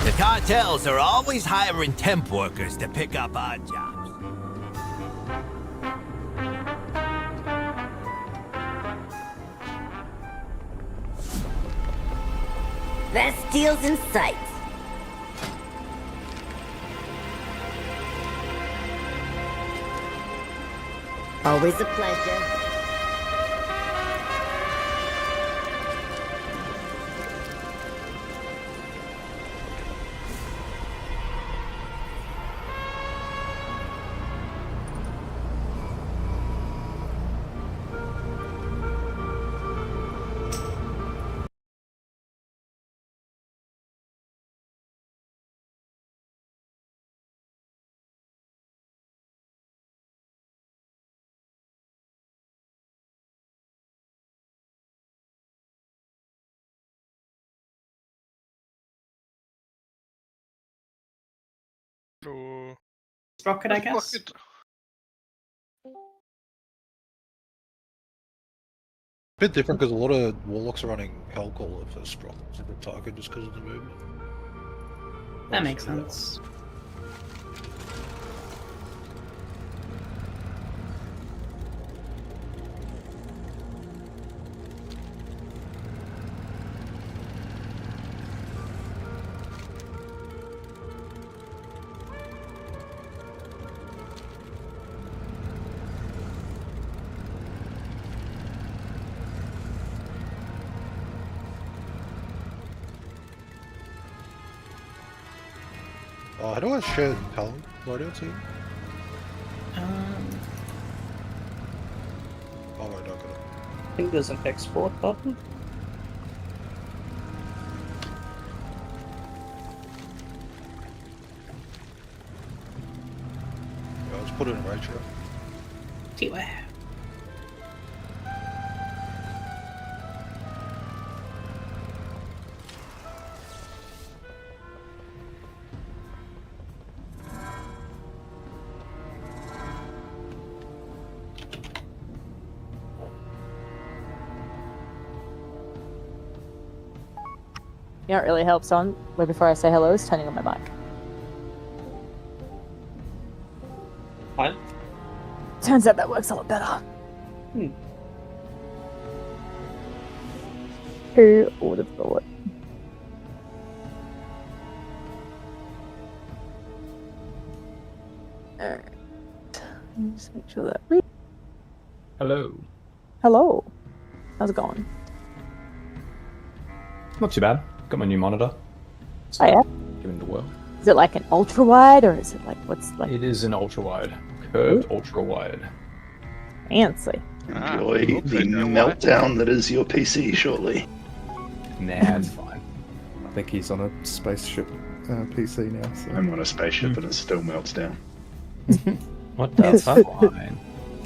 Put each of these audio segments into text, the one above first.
The cartels are always hiring temp workers to pick up odd jobs. Best deals in sight. Always a pleasure. Sprocket, I guess. Sprocket. Bit different because a lot of warlocks are running Hellcaller for Sprocket as a target just because of the movement. That makes sense. How do I share Helen loadouts here? Oh, wait, I got it. I think there's an export button. Yeah, let's put it in Rachel. Anyway. You know what really helps on, right before I say hello, is turning on my mic. Fine. Turns out that works a lot better. Who would have thought? Alright. Just make sure that... Hello. Hello. How's it going? Not too bad. Got my new monitor. Oh yeah? Giving the world. Is it like an ultra wide or is it like what's like It is an ultra wide. Curved ultra wide. fancy? Enjoy the meltdown that is your PC shortly. Nah, it's fine. I think he's on a spaceship PC now. So. I'm on a spaceship and it still melts down. What the fuck? Fine.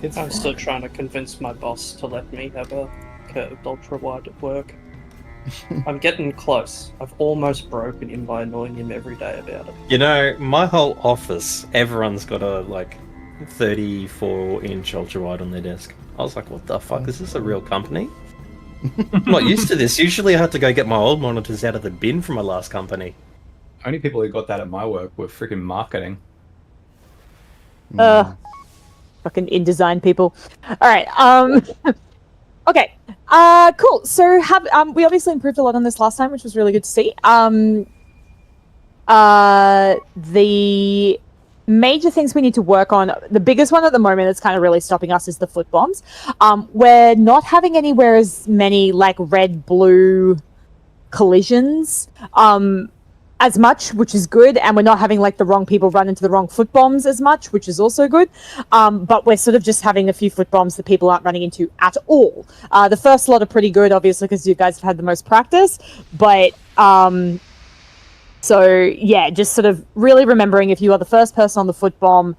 It's I'm fine. still trying to convince my boss to let me have a curved ultra wide at work. I'm getting close. I've almost broken him by annoying him every day about it. You know, my whole office, everyone's got a, 34-inch ultra-wide on their desk. I was like, what the fuck? Is this a real company? I'm not used to this. Usually I had to go get my old monitors out of the bin from my last company. Only people who got that at my work were freaking marketing. Fucking InDesign people. Alright, okay. Cool. So we obviously improved a lot on this last time, which was really good to see. The major things we need to work on, the biggest one at the moment that's kind of really stopping us is the foot bombs. We're not having anywhere as many red-blue collisions as much, which is good, and we're not having the wrong people run into the wrong foot bombs as much, which is also good. But we're sort of just having a few foot bombs that people aren't running into at all. The first lot are pretty good, obviously, because you guys have had the most practice, but so yeah, just sort of really remembering if you are the first person on the foot bomb,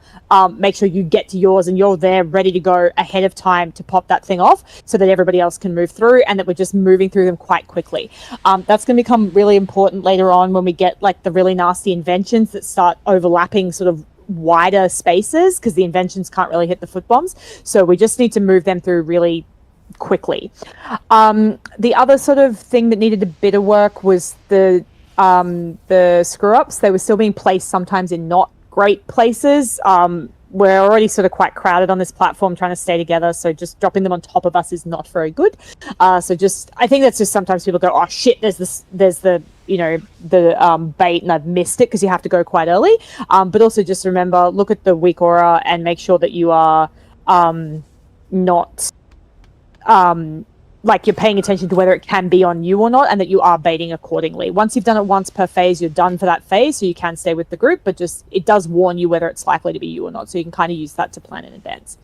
make sure you get to yours and you're there ready to go ahead of time to pop that thing off so that everybody else can move through and that we're just moving through them quite quickly. That's going to become really important later on when we get the really nasty inventions that start overlapping sort of wider spaces because the inventions can't really hit the foot bombs. So we just need to move them through really quickly. The other sort of thing that needed a bit of work was the the screw-ups, they were still being placed sometimes in not great places. We're already sort of quite crowded on this platform trying to stay together, so just dropping them on top of us is not very good. I think that's just sometimes people go, oh shit, there's the bait and I've missed it, because you have to go quite early. But also just remember, look at the weak aura and make sure that you are not like you're paying attention to whether it can be on you or not, and that you are baiting accordingly. Once you've done it once per phase, you're done for that phase, so you can stay with the group, but just it does warn you whether it's likely to be you or not, so you can kind of use that to plan in advance.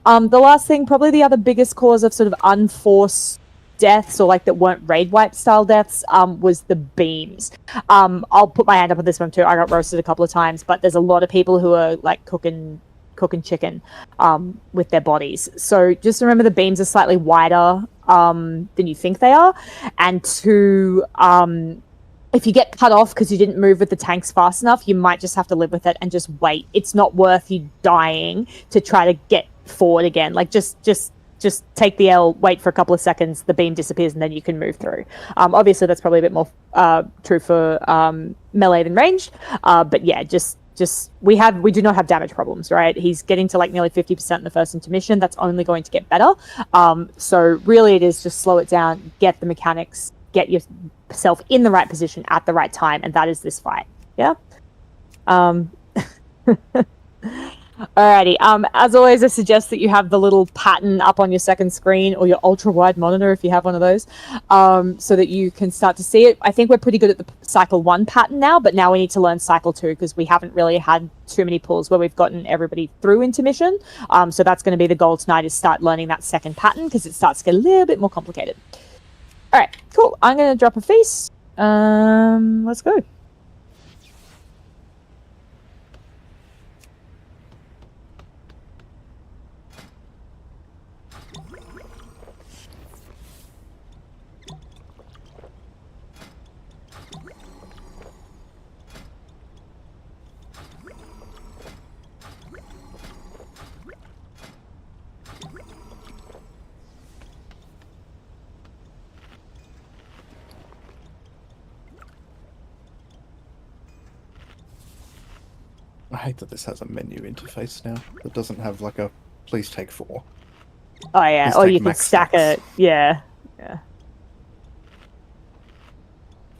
The last thing, probably the other biggest cause of sort of unforced deaths, or like that weren't raid wipe style deaths, was the beams. I'll put my hand up on this one too. I got roasted a couple of times, but there's a lot of people who are like cooking chicken with their bodies. So just remember the beams are slightly wider than you think they are. And two, if you get cut off because you didn't move with the tanks fast enough, you might just have to live with it and just wait. It's not worth you dying to try to get forward again. Like just take the L, wait for a couple of seconds, the beam disappears, and then you can move through. Obviously that's probably a bit more true for melee than ranged, but yeah, just we do not have damage problems, right? He's getting to like nearly 50% in the first intermission. That's only going to get better. So really it is just slow it down, get the mechanics, get yourself in the right position at the right time, and that is this fight. Yeah. Alrighty. As always, I suggest that you have the little pattern up on your second screen, or your ultra wide monitor if you have one of those, so that you can start to see it. I think we're pretty good at the cycle 1 pattern now, but now we need to learn cycle 2, because we haven't really had too many pulls where we've gotten everybody through intermission. So that's going to be the goal tonight, is start learning that second pattern, because it starts to get a little bit more complicated. All right, cool. I'm going to drop a feast. Let's go. I hate that this has a menu interface now that doesn't have like a please take 4. Oh yeah, Please or take you can max stack stacks. it. Yeah. At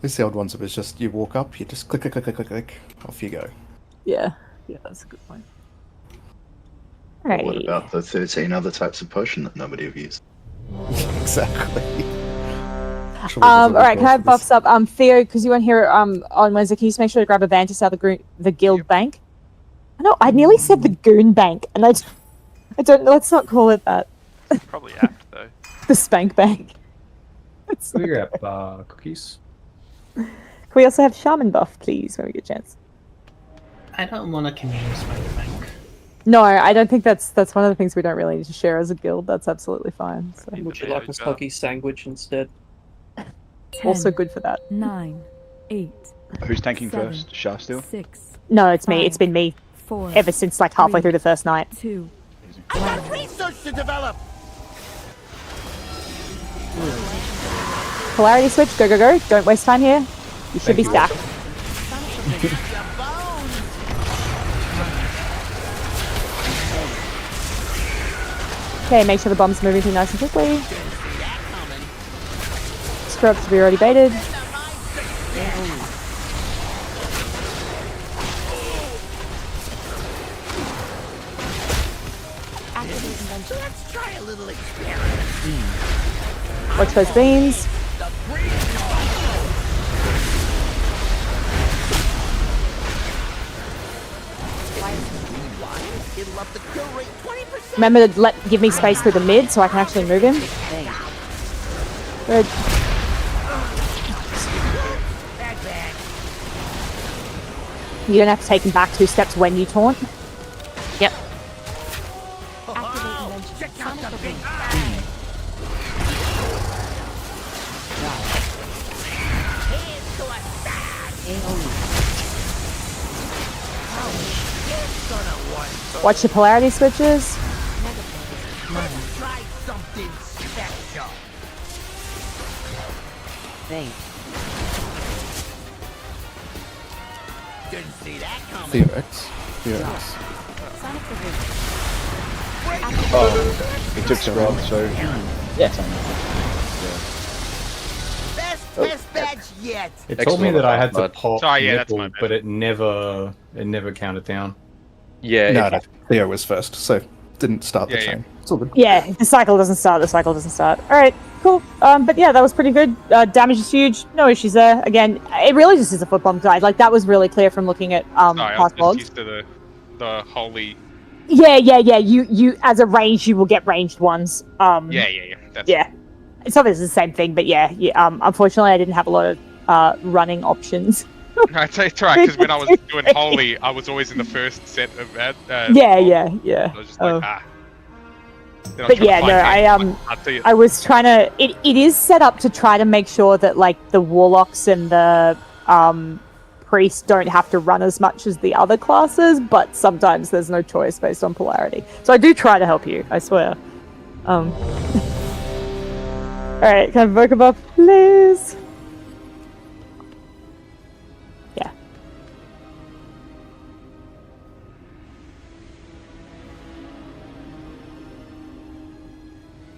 least the old ones, it was just you walk up, you just click, off you go. Yeah, that's a good point. What Alrighty. about the 13 other types of potion that nobody have used? Exactly. Alright, can I have buffs up? Theo, because you weren't here on Wednesday, can you just make sure to grab a Vantis out of the guild bank? No, I nearly said the goon bank, and I don't know, let's not call it that. Probably apt though. The spank bank. Can we grab cookies? Can we also have shaman buff, please, when we get a chance? I don't want to commune smoke bank. No, I don't think that's one of the things we don't really need to share as a guild. That's absolutely fine. So. Would you like a soggy sandwich instead? 10, Also good for that. 9, 8. Who's tanking 7, first? Shah still? 6. No, it's me. 5, It's been me 4, ever since like halfway 3, through the first night. 2. I got research to develop. Polarity switch. Go, go, go. Don't waste time here. You should be stacked. Okay, make sure the bomb's moving through nice and quickly. Scrubs to be already baited. Let's try a little experiment. Watch those beams. It'll up the kill rate 20%. Remember to give me space through the mid so I can actually move him. Good. You don't have to take him back 2 steps when you taunt. Yep. Check out the big Watch your polarity switches. Try something special. Thanks. Didn't see that coming. Theorex. Theorex. Oh, he took Scrub, so... Yeah. Best test badge yet. It told me that I had to But- pop Oh, yeah, that's nipple, my bad. but it never counted down. Yeah, No, if- no. Theo was first, so didn't start the Yeah, chain. It's all good. Yeah, if the cycle doesn't start, the cycle doesn't start. Alright, cool. But yeah, that was pretty good. Damage is huge. No issues there. Again, it really just is a foot bomb guide. Like, that was really clear from looking at Sorry, I was past just logs. used to the holy... Yeah. You as a range, you will get ranged ones. Yeah. That's Yeah. It's obviously the same thing, but yeah. Unfortunately, I didn't have a lot of running options. No, it's right, because when I was doing holy, I was always in the first set of that. Yeah. I was just like, Then I was But trying to yeah, find no, it, I see it. I was trying to. It is set up to try to make sure that like the warlocks and the priests don't have to run as much as the other classes, but sometimes there's no choice based on polarity. So I do try to help you. I swear. All right, can I invoke a buff, please? Yeah.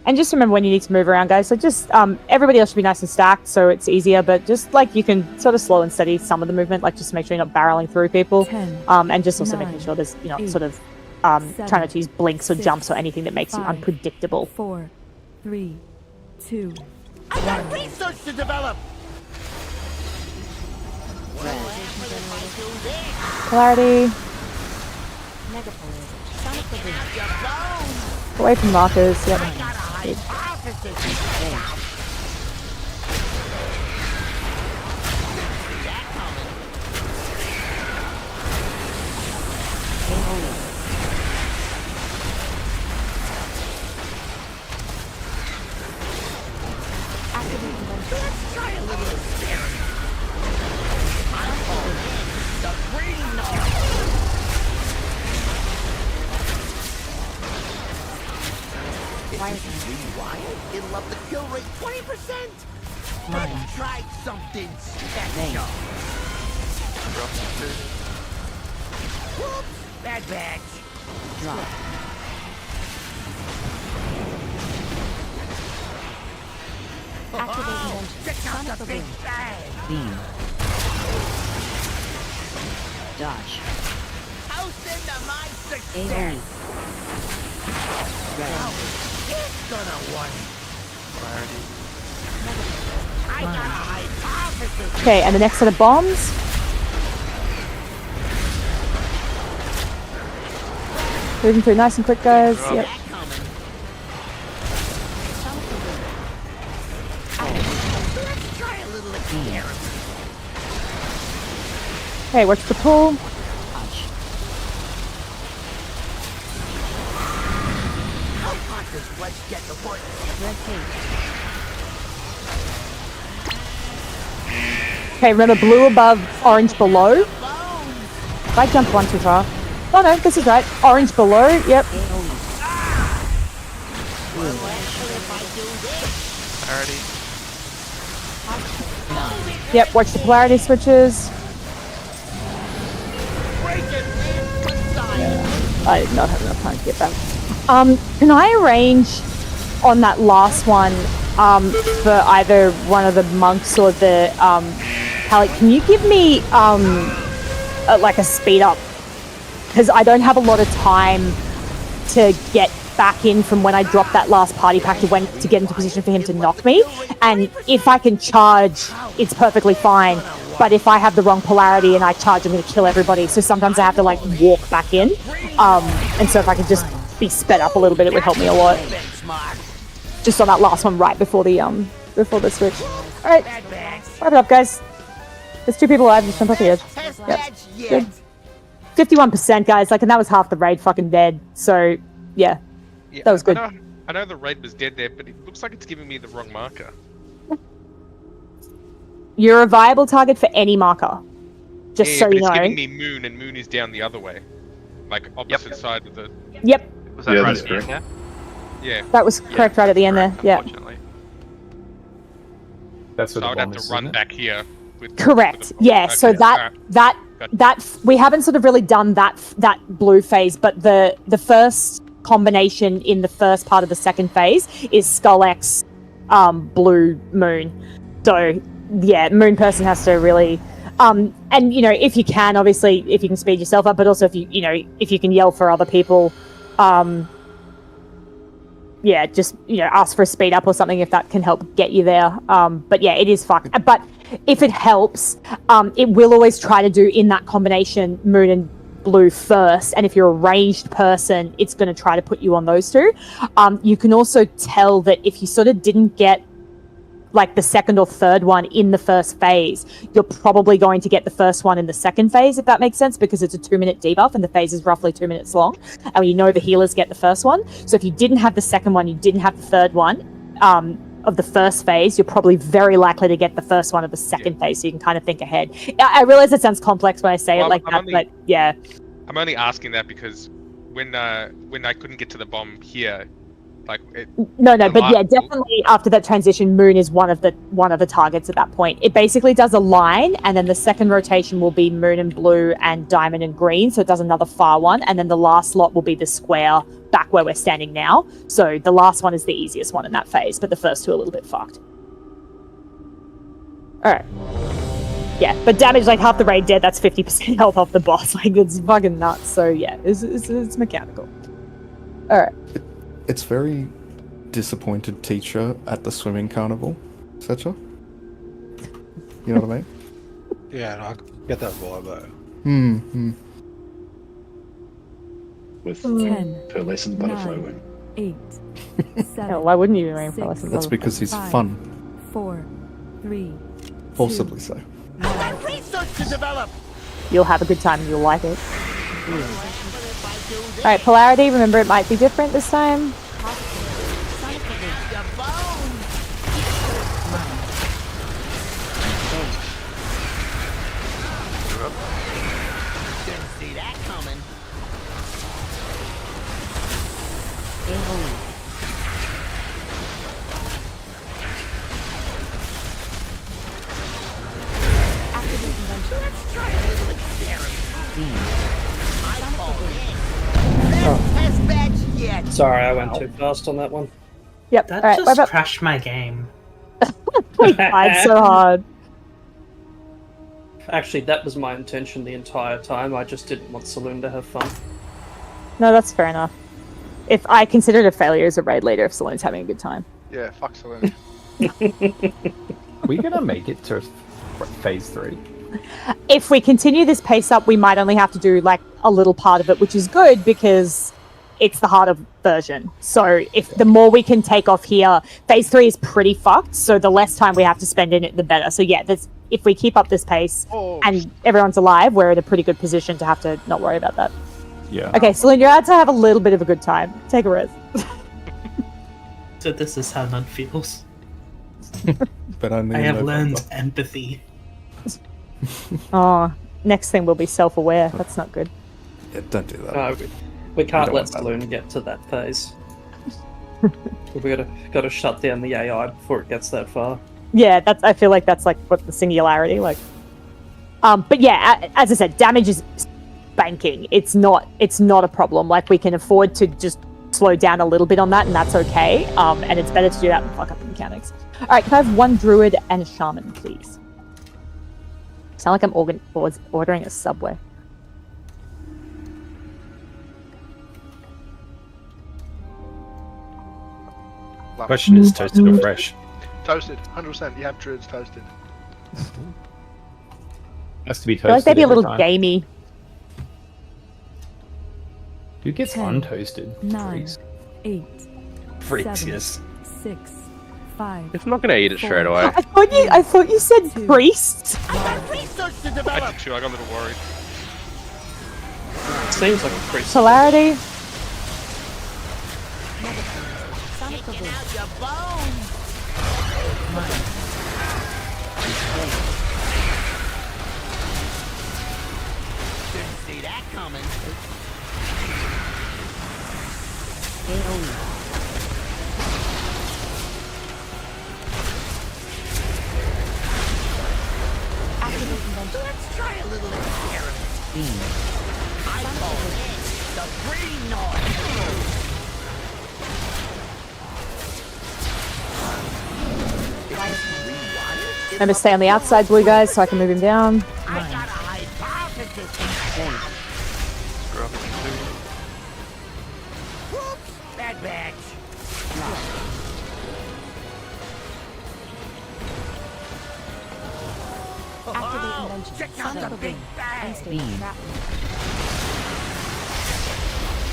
And just remember when you need to move around, guys. So just everybody else should be nice and stacked, so it's easier. But just like you can sort of slow and steady some of the movement, like just make sure you're not barreling through people, 10, and just also 9, making sure there's you're not 8, sort of 7, trying not to use blinks or 6, jumps or anything that makes you 5, unpredictable. 4, 3, 2. I got research to develop. Polarity. Away from markers. Yep. Let's try a little experiment. I'm calling it the green noise. If you rewired, it'll up the kill rate 20%. Let's try something special. Whoops, bad badge. Drop. Check out the big bang. Beam. Dodge. House into my success. AoE. It's gonna work. I got a hypothesis. Okay, and the next set of bombs. Moving through nice and quick, guys. Yep. Let's try a little experiment. Okay, watch the pull. How hot does Fletch get before it Okay, remember blue above, orange below. If I jump one too far. Oh no, this is right. Orange below, yep. Yep, watch the polarity switches. I did not have enough time to get back. Can I arrange on that last one for either one of the monks or the Pally? Can you give me like a speed up? Because I don't have a lot of time to get back in from when I dropped that last party pack to get into position for him to knock me. And if I can charge, it's perfectly fine. But if I have the wrong polarity and I charge, I'm going to kill everybody. So sometimes I have to like walk back in. And so if I could just be sped up a little bit, it would help me a lot. Just on that last one right before the switch. All right, wrap it up, guys. There's 2 people alive. Just jump off the edge. Yep. Good. 51%, guys. Like, and that was half the raid fucking dead. So yeah, that was good. I know the raid was dead there, but it looks like it's giving me the wrong marker. You're a viable target for any marker. Just so but you know. It's giving me moon, and moon is down the other way, like opposite side of the. Yep. Was that right at the end? Yeah. That was correct right at the end there. Yeah. That's what So I the would bomb have is, to run isn't it? back here. Correct. Yeah. So Okay, that that we haven't sort of really done that blue phase, but the first combination in the first part of the second phase is Skull X, blue moon. So yeah, moon person has to really, and if you can, obviously, if you can speed yourself up, but also if if you can yell for other people, yeah, just ask for a speed up or something if that can help get you there. But yeah, it is fucked. But if it helps, it will always try to do in that combination moon and blue first, and if you're a ranged person, it's going to try to put you on those two. You can also tell that if you sort of didn't get like the second or third one in the first phase, you're probably going to get the first one in the second phase, if that makes sense, because it's a 2-minute debuff and the phase is roughly 2 minutes long, and the healers get the first one. So if you didn't have the second one, you didn't have the third one of the first phase, you're probably very likely to get the first one of the second phase, so you can kind of think ahead. I realize it sounds complex when I say it like that, but yeah. I'm only asking that because when I couldn't get to the bomb here, like definitely after that transition, moon is one of the targets at that point. It basically does a line, and then the second rotation will be moon and blue and diamond and green, so it does another far one, and then the last lot will be the square back where we're standing now. So the last one is the easiest one in that phase, but the first two are a little bit fucked. Alright. Yeah, but damage like half the raid dead, that's 50% health off the boss. Like, it's fucking nuts. So yeah, it's mechanical. Alright. It's very disappointed teacher at the swimming carnival, etc. You know what I mean? Yeah, no, I get that vibe though. With 10, pearlescent butterfly wing. 8, 7. Why wouldn't you be wearing pearlescent? That's because he's 5, fun. 4, 3. Forcibly so. Research to develop. You'll have a good time and you'll like it. Alright, polarity, remember it might be different this time. Didn't see that coming. Let's try a little experiment. Test batch yet. Sorry, I went too fast on that one. Yep. That Alright, just crashed my game. We tried so hard. Actually, that was my intention the entire time. I just didn't want Saloon to have fun. No, that's fair enough. If I consider it a failure as a raid leader if Saloon's having a good time. Yeah, fuck Saloon. Are we gonna make it to phase 3? If we continue this pace up, we might only have to do like a little part of it, which is good because it's the harder version. So if the more we can take off here, phase 3 is pretty fucked. So the less time we have to spend in it, the better. So yeah, if we keep up this pace and everyone's alive, we're in a pretty good position to have to not worry about that. Yeah. Okay, Celine, you're out to have a little bit of a good time. Take a rest. So this is how none feels. But I have learned empathy. Oh, next thing we'll be self-aware. That's not good. Yeah, don't do that. No, we can't don't let want that. Saloon get to that phase. We gotta shut down the AI before it gets that far. Yeah, I feel like that's like what the singularity like. But yeah, as I said, damage is banking. It's not a problem. Like, we can afford to just slow down a little bit on that, and that's okay. And it's better to do that than fuck up the mechanics. All right, can I have one druid and a shaman, please? Sound like I'm ordering a Subway. Question is toasted or fresh? Toasted, 100%. You have druids toasted. Has to be I feel like toasted they'd be a every little time. gamey. Who gets 10, untoasted? 9, 8, Freaks, 7, yes. 6, 5. It's not gonna eat it straight away. I thought you said priests. I got research to I develop. did too, I got a little worried. Seems like a priest. Polarity. Taking out your bones. Didn't see that coming. Let's try a little experiment. I call it the green noise. Remember, stay on the outside, blue guys, so I can move him down. I got a hypothesis. Screw up into Whoops, bad batch. Activate invention. Check out the big bang. Beam.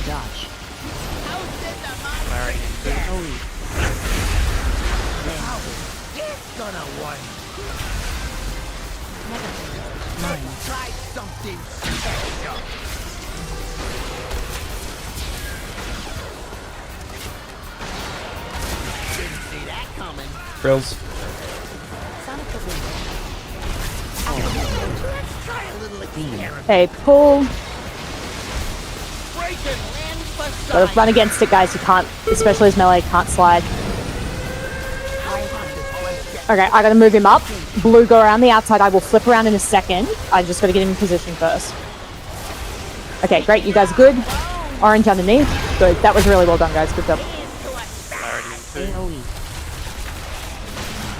Dodge. Larry into It's gonna work. Mine. Try something special. Didn't see that coming. Frills. Let's try a little experiment. Okay, pull. Breaking land for Gotta sight. run against it, guys. You can't, especially as melee, can't slide. Okay, I gotta move him up. Blue, go around the outside. I will flip around in a second. I just gotta get him in position first. Okay, great. You guys are good. Orange underneath. Good. That was really well done, guys. Good job. Larry into AoE.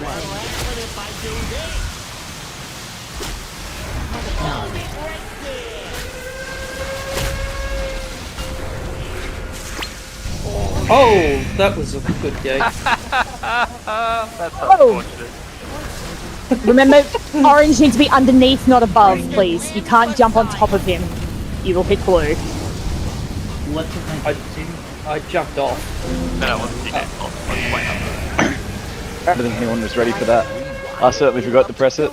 What if I do this? Oh, that was a good gate. That's Oh. unfortunate. Remember, orange needs to be underneath, not above, please. You can't jump on top of him. You will hit blue. What did I do? I jumped off. No, you did. I don't think anyone was ready for that. I certainly forgot to press it.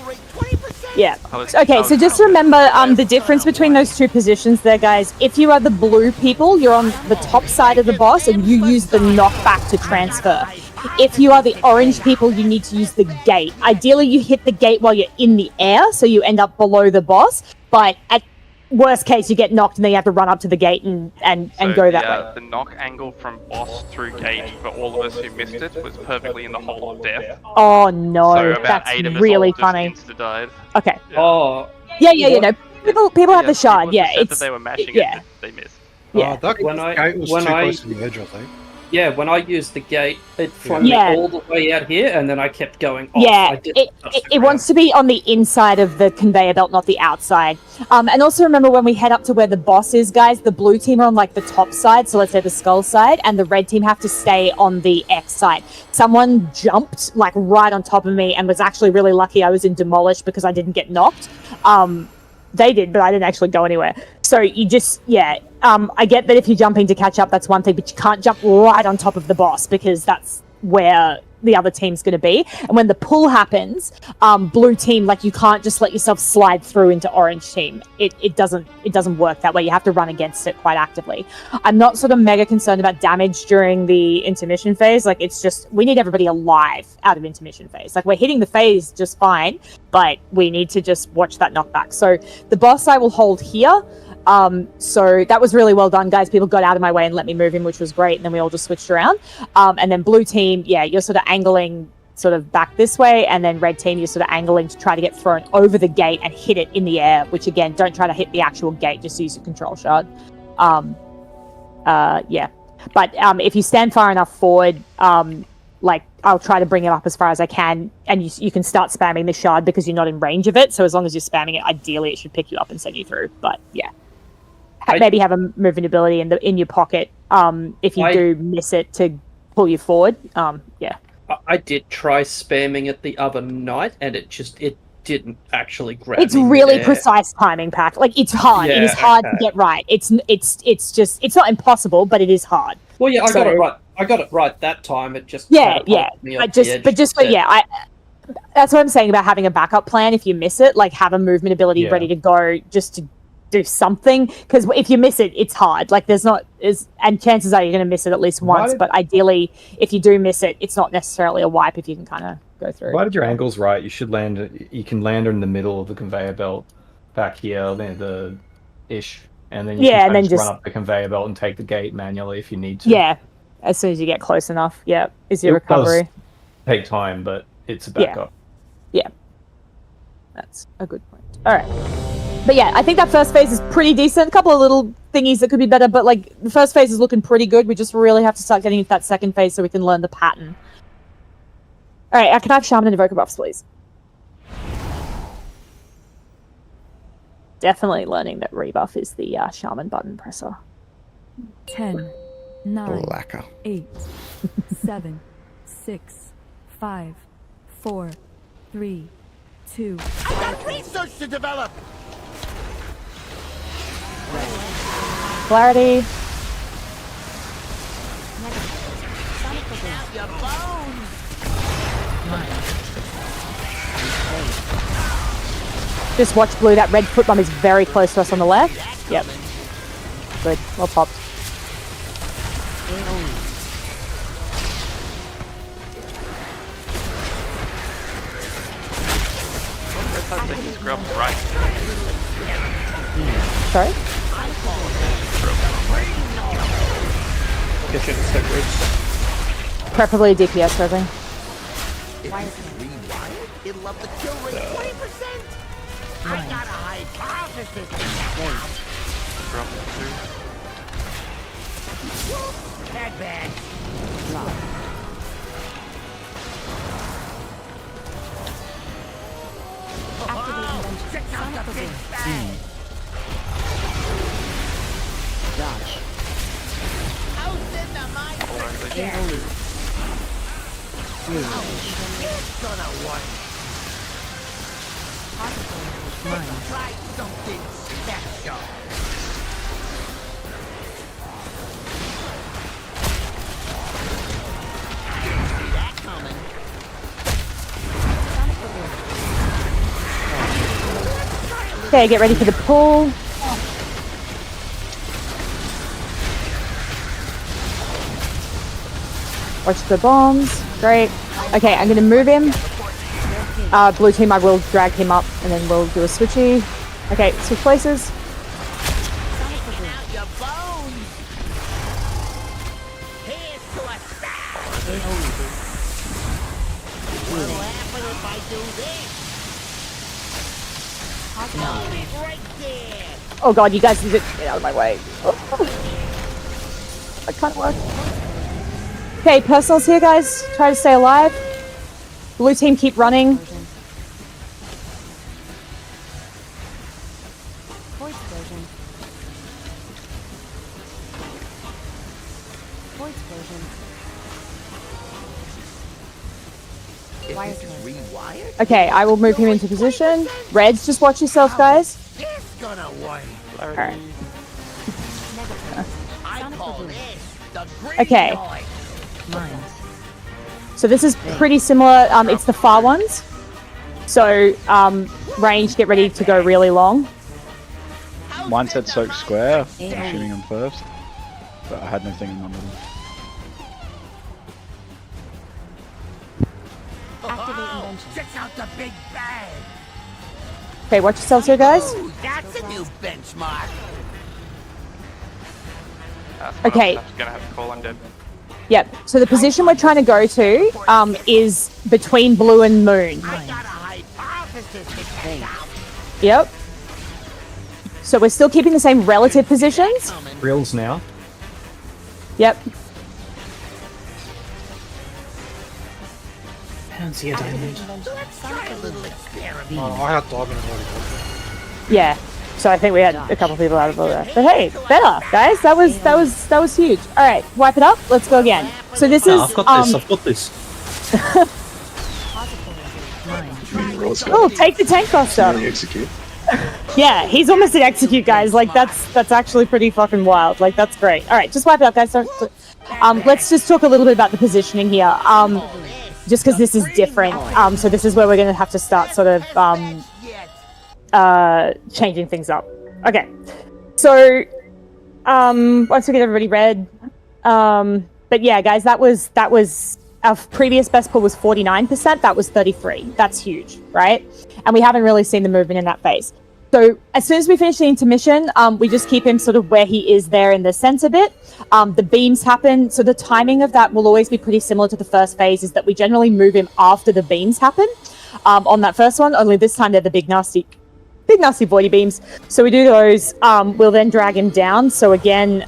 Yeah. Okay, so just remember the difference between those two positions there, guys. If you are the blue people, you're on the top side of the boss and you use the knockback to transfer. If you are the orange people, you need to use the gate. Ideally, you hit the gate while you're in the air, so you end up below the boss. But at worst case, you get knocked and then you have to run up to the gate and go that way. The knock angle from boss through gate for all of us who missed it was perfectly in the hole of death. Oh no, So about that's 8 of us really all just funny. insta-died. Okay. Oh. Yeah, no. People have the shard. People Yeah, said it's that they were mashing yeah. it, but they missed. Yeah. That When I- gate was when too I- close to the edge, I think. Yeah, when I used the gate, it flung Yeah. me all the way out here, and then I kept going off. Yeah, I didn't touch the it ground. wants to be on the inside of the conveyor belt, not the outside. And also remember when we head up to where the boss is, guys, the blue team are on like the top side, so let's say the skull side, and the red team have to stay on the X side. Someone jumped like right on top of me and was actually really lucky I was in Demolish because I didn't get knocked. They did, but I didn't actually go anywhere. So you just, I get that if you're jumping to catch up, that's one thing, but you can't jump right on top of the boss because that's where the other team's going to be. And when the pull happens, blue team, like you can't just let yourself slide through into orange team. It doesn't work that way. You have to run against it quite actively. I'm not sort of mega concerned about damage during the intermission phase. Like it's just, we need everybody alive out of intermission phase. Like we're hitting the phase just fine, but we need to just watch that knockback. So the boss I will hold here. So that was really well done, guys. People got out of my way and let me move him, which was great. And then we all just switched around. And then blue team, you're sort of angling sort of back this way. And then red team, you're sort of angling to try to get thrown over the gate and hit it in the air, which again, don't try to hit the actual gate, just use your control shard. But if you stand far enough forward, like I'll try to bring it up as far as I can, and you can start spamming the shard because you're not in range of it. So as long as you're spamming it, ideally it should pick you up and send you through. But yeah, maybe have a movement ability in your pocket if you do miss it to pull you forward. I did try spamming it the other night, and it didn't actually grab It's me really midair. precise timing, Pack. Like it's hard. It Yeah, is hard to okay. get right. It's not impossible, but it is hard. Well, yeah, I got So- it right. I got it right that time. It just Yeah. me off the edge That's what I'm saying about having a backup plan. If you miss it, like have a movement ability ready to go, just to do something. Because if you miss it, it's hard. Like and chances are you're going to miss it at least once. But ideally, if you do miss it, it's not necessarily a wipe if you can kind of go through. Provided your angle's right, you should land. You can land in the middle of the conveyor belt, back here near the ish, and then you can just run up the conveyor belt and take the gate manually if you need to. Yeah, as soon as you get close enough. Yeah, is your It does recovery. take time, but it's a backup. Yeah, that's a good point. All right. But yeah, I think that first phase is pretty decent. A couple of little thingies that could be better, but like the first phase is looking pretty good. We just really have to start getting into that second phase so we can learn the pattern. Alright, can I have Shaman and Evoker buffs, please? Definitely learning that rebuff is the Shaman button presser. 10, 9, Blacker. 8, 7, 6, 5, 4, 3, 2. I got research to develop. Clarity. Out your bones. Just watch blue. That red foot bomb is very close to us on the left. Yep. Good. Well popped. Right. Sorry? Get you to stick roots. Preferably a DPS, I think. If it's rewired, it'll up the kill rate 20%. I got a hypothesis. Drop two. That bad. Check out the big bang. Dodge. Out in the mind. It's gonna work. Try something special. Didn't see that coming. Okay, get ready for the pull. Watch the bombs. Great. Okay, I'm gonna move him. Blue team, I will drag him up and then we'll do a switchy. Okay, switch places. Out your bones. Here's to a sound. What'll happen if I do this? Hold it right there. Oh god, you guys need to get out of my way. Oh. That can't work. Okay, personals here, guys. Try to stay alive. Blue team, keep running. Voice version. Voice version. If this is rewired, Okay, I will move him into position. Reds, just watch yourself, guys. it's gonna work. Alright. I call this the green Okay. noise. So this is pretty similar. It's the far ones. So range, get ready to go really long. Mine said soak square. I'm shooting him first, but I had nothing in my middle. Check out the big bang. Okay, watch yourselves here, guys. Ooh, that's a new benchmark. Okay. I'm gonna have to call on dead. Yep. So the position we're trying to go to is between blue and moon. I got a hypothesis to check out. Yep. So we're still keeping the same relative positions. Reels now. Yep. Pounds your diamond. Let's try a little experiment. I had diamond already. Yeah. So I think we had a couple people out of order. But hey, better, guys. That was huge. All right, wipe it up. Let's go again. So this is I've got this. I've got this. Oh, take the tank buster. Execute. Yeah, he's almost at execute, guys. Like that's actually pretty fucking wild. Like that's great. All right, just wipe it up, guys. Let's just talk a little bit about the positioning here. Just because this is different. So this is where we're going to have to start sort of changing things up. Okay, so once we get everybody read, but yeah, guys, that was our previous best pull was 49%. That was 33. That's huge, right? And we haven't really seen the movement in that phase. So as soon as we finish the intermission, we just keep him sort of where he is there in the center bit. The beams happen, so the timing of that will always be pretty similar to the first phase, is that we generally move him after the beams happen on that first one, only this time they're the big nasty big nasty voidy beams. So we do those. We'll then drag him down. So again,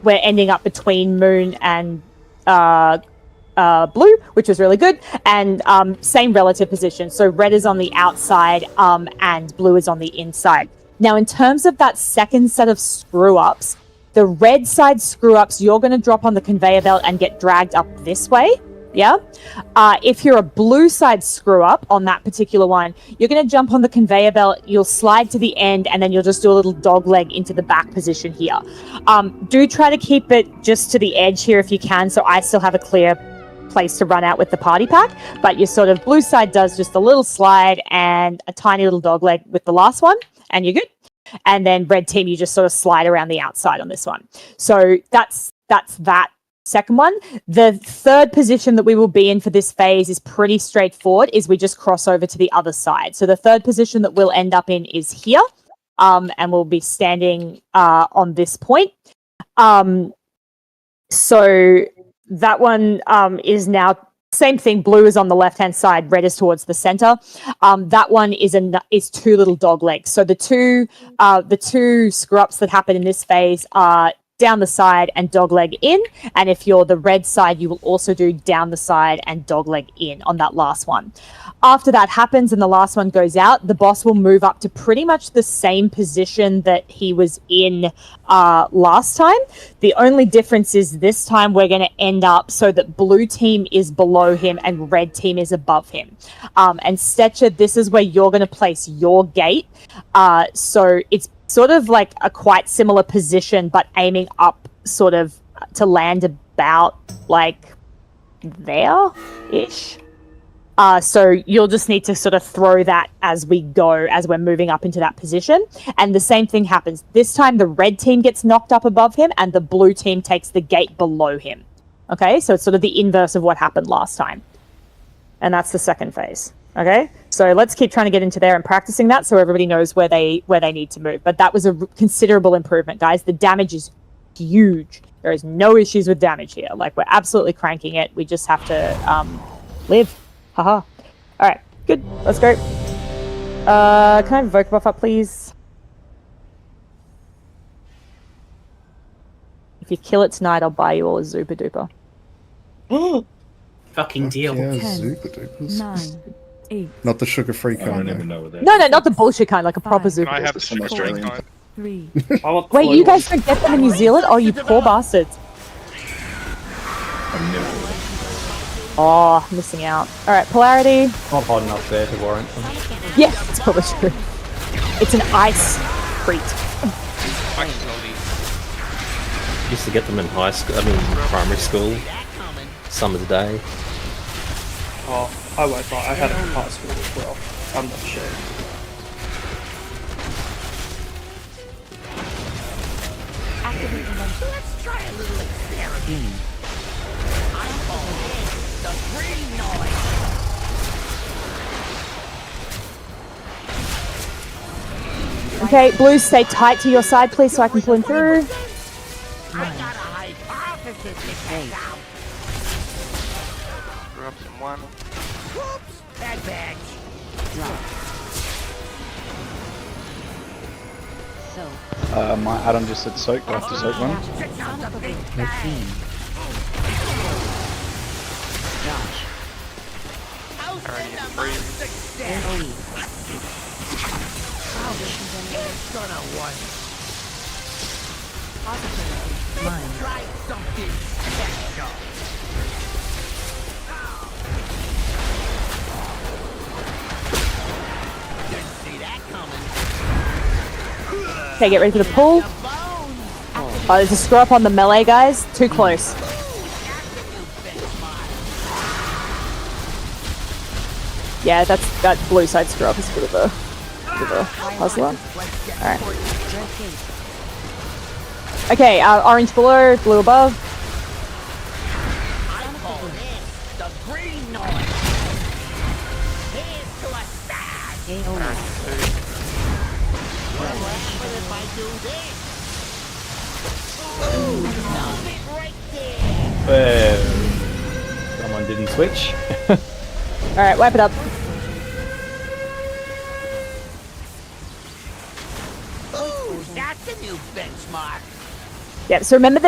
we're ending up between Moon and Blue, which was really good. And same relative position. So red is on the outside and blue is on the inside. Now, in terms of that second set of screw-ups, the red side screw-ups, you're going to drop on the conveyor belt and get dragged up this way. Yeah. If you're a blue side screw up on that particular one, you're going to jump on the conveyor belt, you'll slide to the end, and then you'll just do a little dog leg into the back position here. Do try to keep it just to the edge here if you can, so I still have a clear place to run out with the party pack. But your sort of blue side does just a little slide and a tiny little dog leg with the last one, and you're good. And then red team, you just sort of slide around the outside on this one. So that's that second one. The third position that we will be in for this phase is pretty straightforward, is we just cross over to the other side. So the third position that we'll end up in is here, and we'll be standing on this point. So that one is now same thing. Blue is on the left-hand side, red is towards the center. That one is two little dog legs. So the two screw-ups that happen in this phase are down the side and dog leg in, and if you're the red side, you will also do down the side and dog leg in on that last one. After that happens and the last one goes out, the boss will move up to pretty much the same position that he was in last time. The only difference is this time we're going to end up so that blue team is below him and red team is above him. And Stetcher, this is where you're going to place your gate. So it's sort of like a quite similar position, but aiming up sort of to land about like there-ish. So you'll just need to sort of throw that as we go, as we're moving up into that position. And the same thing happens. This time the red team gets knocked up above him and the blue team takes the gate below him. Okay, so it's sort of the inverse of what happened last time. And that's the second phase. Okay, so let's keep trying to get into there and practicing that so everybody knows where they need to move. But that was a considerable improvement, guys. The damage is huge. There is no issues with damage here. Like, we're absolutely cranking it. We just have to live. Haha. All right, good. Let's go. Can I have a Vocal Buff up, please? If you kill it tonight, I'll buy you all a Zupa Duper. Fucking deal. Yeah, 10, Zupa Dupas. 9, 8. Not the sugar-free kind. No, not the bullshit kind, like a proper Zupa. I have the Some sugar-free Australian. kind. 3. Wait, you guys don't get them in New Zealand? Oh, you poor bastards. Oh, missing out. Alright, polarity. Not hot enough there to warrant them. Yeah, it's probably true. It's an ice treat. Used to get them in high school, primary school. Summer's day. Oh, I won't lie, I had it in high school as well. I'm not sure. Let's try a little experiment. I'm calling the green noise. Okay, blues, stay tight to your side, please, so I can pull him through. I got a hypothesis to check out. Drop some one. Whoops, bad badge. My Adam just said soak, I have to soak one. Routine. Dodge. Already in freeze. AoE. It's gonna work. Mine. Try something special. Didn't see that coming. Okay, get ready for the pull. Oh, there's a screw up on the melee, guys. Too close. Yeah, that blue side screw up is a bit of a puzzler. Alright. Okay, orange below, blue above. I call this the green noise. Here's to a stag. What will happen if I do this? Ooh, love it right there. Someone didn't switch. Alright, wipe it up. that's a new benchmark. Yeah, so remember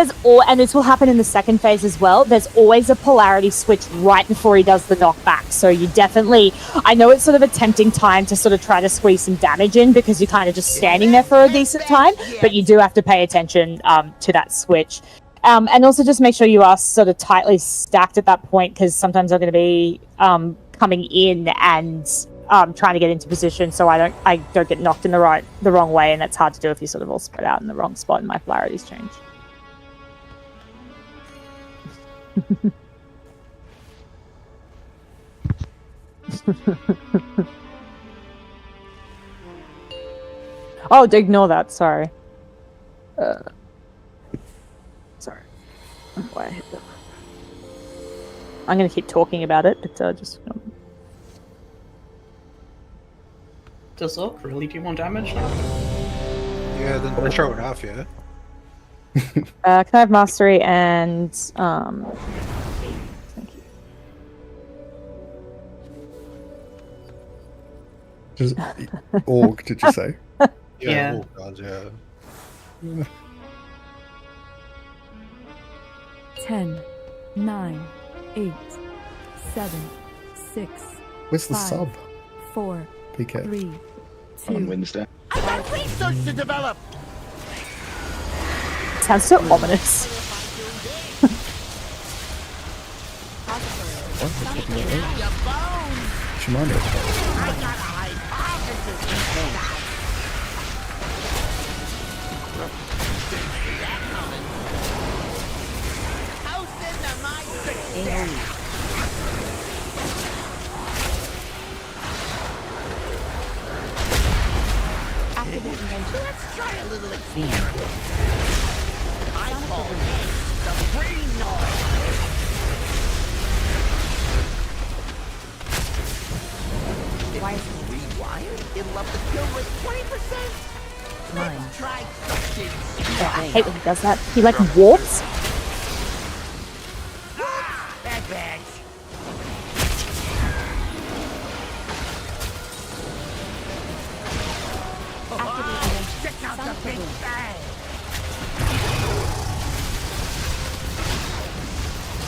and this will happen in the second phase as well, there's always a polarity switch right before he does the knockback. So you definitely, I know it's sort of a tempting time to sort of try to squeeze some damage in because you're kind of just standing there for a decent time, but you do have to pay attention to that switch. And also just make sure you are sort of tightly stacked at that point because sometimes they're going to be coming in and trying to get into position so I don't get knocked in the wrong way, and that's hard to do if you're sort of all spread out in the wrong spot and my polarities change. Oh, ignore that. Sorry. Sorry. Why I hit that. I'm going to keep talking about it, but just. Does Orc really do more damage now? Yeah, then we're showing off, yeah. Can I have mastery and thank you. Just org, did you say? Yeah. Oh god, yeah. 10, 9, 8, 7, 6. Where's the 5, sub? 4, PK. 3, 2. On Wednesday. I got research to develop. Sounds so ominous. Shimano. I got a hypothesis. House in the mind. Let's try a little experiment. I call this the green noise. Why is it rewired? It'll up the kill rate 20%. Let's try something. Oh, I hate when he does that. He like warps. Bad bags. Check out the big bang.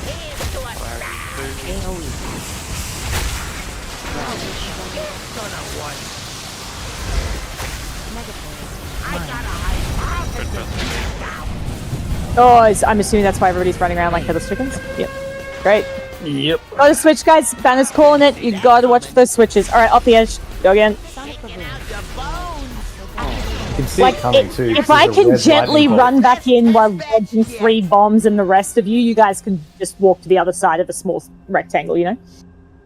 Here's to us. AoE. Son of one. I got a hypothesis now. Oh, I'm assuming that's why everybody's running around like headless chickens. Yep. Great. Yep. Gotta switch, guys. Banner's calling it. You gotta watch for those switches. Alright, off the edge. Go again. You can see Like, it coming too. if 'cause I there's a can red gently lightning bolt. run back in while dodging 3 bombs and the rest of you guys can just walk to the other side of the small rectangle, you know?